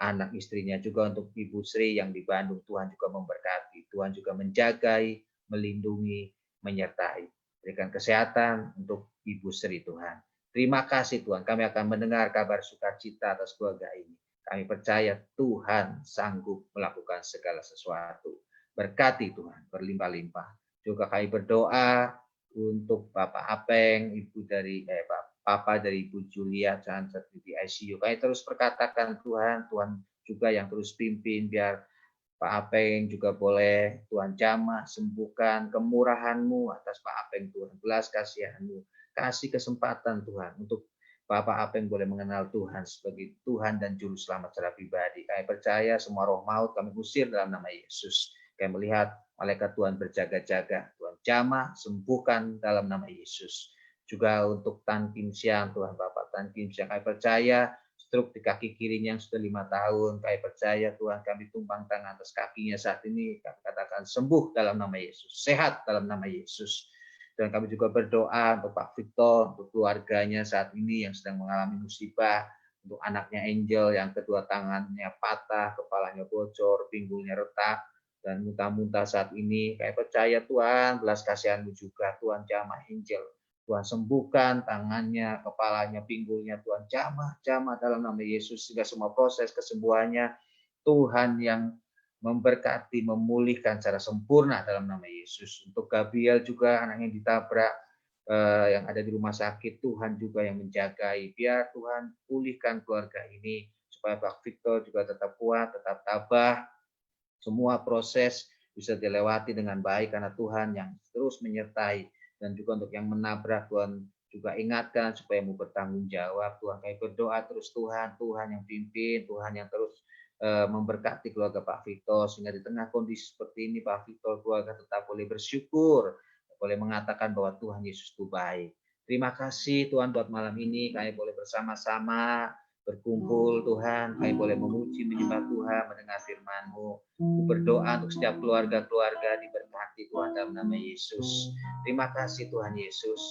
S1: anak istrinya, juga untuk Ibu Sri yang di Bandung. Tuhan juga memberkati, Tuhan juga menjagai, melindungi, menyertai. Berikan kesehatan untuk Ibu Sri Tuhan. Terima kasih Tuhan, kami akan mendengar kabar sukacita atas keluarga ini. Kami percaya Tuhan sanggup melakukan segala sesuatu. Berkati Tuhan, berlimpah-limpah. Juga kami berdoa untuk Bapak Apeng, Ibu dari Papa dari Ibu Julia saat di ICU. Kami terus perkatakan Tuhan, Tuhan juga yang terus pimpin, biar Pak Apeng juga boleh Tuhan jamah, sembuhkan kemurahan-Mu atas Pak Apeng Tuhan, belas kasihan-Mu, kasih kesempatan Tuhan untuk Bapak Apeng boleh mengenal Tuhan sebagai Tuhan dan Juru Selamat secara pribadi. Kami percaya semua roh maut kami usir dalam nama Yesus. Kami melihat malaikat Tuhan berjaga-jaga, Tuhan jamah, sembuhkan dalam nama Yesus. Juga untuk Tan Kim Siang, Tuhan Bapak Tan Kim Siang, kami percaya struk di kaki kirinya yang sudah 5 tahun, kami percaya Tuhan, kami tumpang tangan atas kakinya saat ini, kami katakan sembuh dalam nama Yesus, sehat dalam nama Yesus. Dan kami juga berdoa untuk Pak Victor, untuk keluarganya saat ini yang sedang mengalami musibah, untuk anaknya Angel yang kedua tangannya patah, kepalanya bocor, pinggulnya retak, dan muntah-muntah saat ini. Kami percaya Tuhan, belas kasihan-Mu juga, Tuhan jamah Angel. Tuhan sembuhkan tangannya, kepalanya, pinggulnya, Tuhan jamah dalam nama Yesus, sehingga semua proses kesembuhannya Tuhan yang memberkati, memulihkan secara sempurna dalam nama Yesus. Untuk Gabriel juga anaknya ditabrak, yang ada di rumah sakit, Tuhan juga yang menjagai. Biar Tuhan pulihkan keluarga ini, supaya Pak Victor juga tetap kuat, tetap tabah, semua proses bisa dilewati dengan baik karena Tuhan yang terus menyertai. Dan juga untuk yang menabrak, Tuhan juga ingatkan supaya mau bertanggung jawab. Tuhan kami berdoa terus Tuhan yang pimpin, Tuhan yang terus memberkati keluarga Pak Victor, sehingga di tengah kondisi seperti ini Pak Victor keluarga tetap boleh bersyukur, boleh mengatakan bahwa Tuhan Yesus itu baik. Terima kasih Tuhan buat malam ini kami boleh bersama-sama berkumpul Tuhan, kami boleh memuji menyembah Tuhan, mendengar firman-Mu. Berdoa untuk setiap keluarga-keluarga diberkati Tuhan dalam nama Yesus. Terima kasih Tuhan Yesus.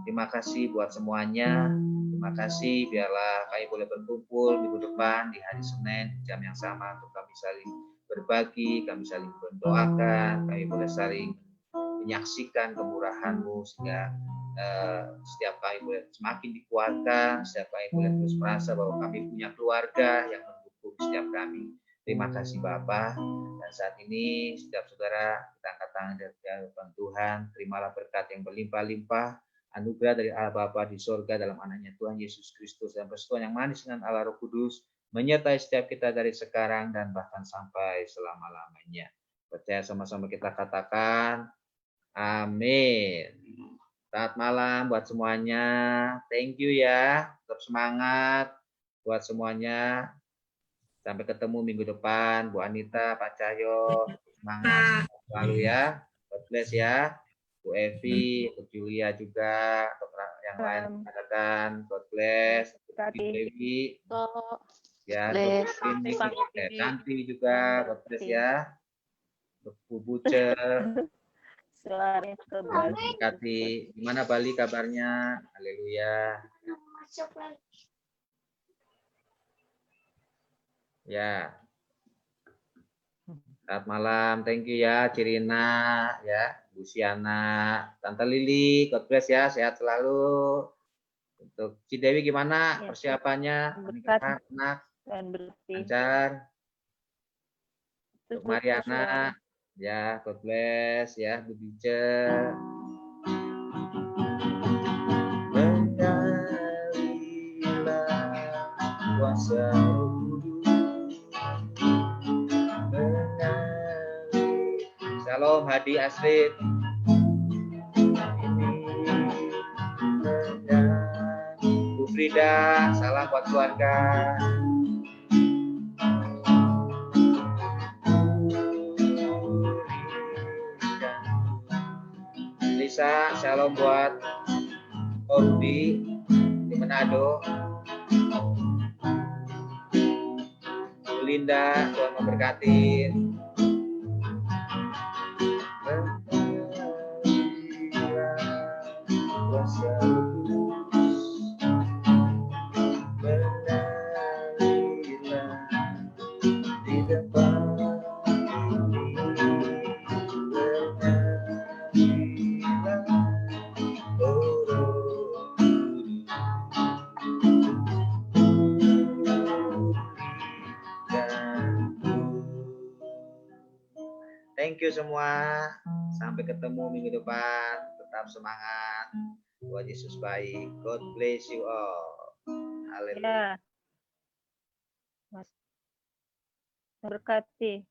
S1: Terima kasih buat semuanya. Terima kasih, biarlah kami boleh berkumpul minggu depan di hari Senin jam yang sama untuk kami saling berbagi, kami saling mendoakan, kami boleh saling menyaksikan kemurahan-Mu sehingga setiap kami boleh semakin dikuatkan, setiap kami boleh terus merasa bahwa kami punya keluarga yang mendukung setiap kami. Terima kasih Bapa. Dan saat ini setiap saudara kita angkat tangan dari hadapan Tuhan, terimalah berkat yang berlimpah-limpah, anugerah dari Allah Bapa di sorga dalam anaknya Tuhan Yesus Kristus, dan persekutuan yang manis dengan Allah Roh Kudus menyertai setiap kita dari sekarang dan bahkan sampai selama-lamanya. Percaya sama-sama kita katakan amin. Selamat malam buat semuanya. Thank you ya. Tetap semangat buat semuanya. Sampai ketemu minggu depan, Bu Anita, Pak Cahyo. Semangat selalu ya. God bless ya. Bu Evi, Bu Julia juga, yang lain katakan God bless. Bu Dewi, ya, Santi juga, God bless ya. Bu Buce, Kati, gimana Bali kabarnya? Haleluya. Ya. Selamat malam, thank you ya, Cirina, ya, Bu Siana, Tante Lili, God bless ya, sehat selalu. Untuk Cidewi gimana persiapannya? Menikah anak, lancar. Untuk Mariana, ya, God bless ya, Bu Bice. Mengalilah kuasa Shalom Hadi Astrid. Bu Frida, salam buat keluarga. Lisa, shalom buat Rudi di Manado. Bu Linda, Tuhan memberkati. Thank you semua. Sampai ketemu minggu depan. Tetap semangat. Tuhan Yesus baik. God bless you all. Haleluya.
S3: Mas berkati.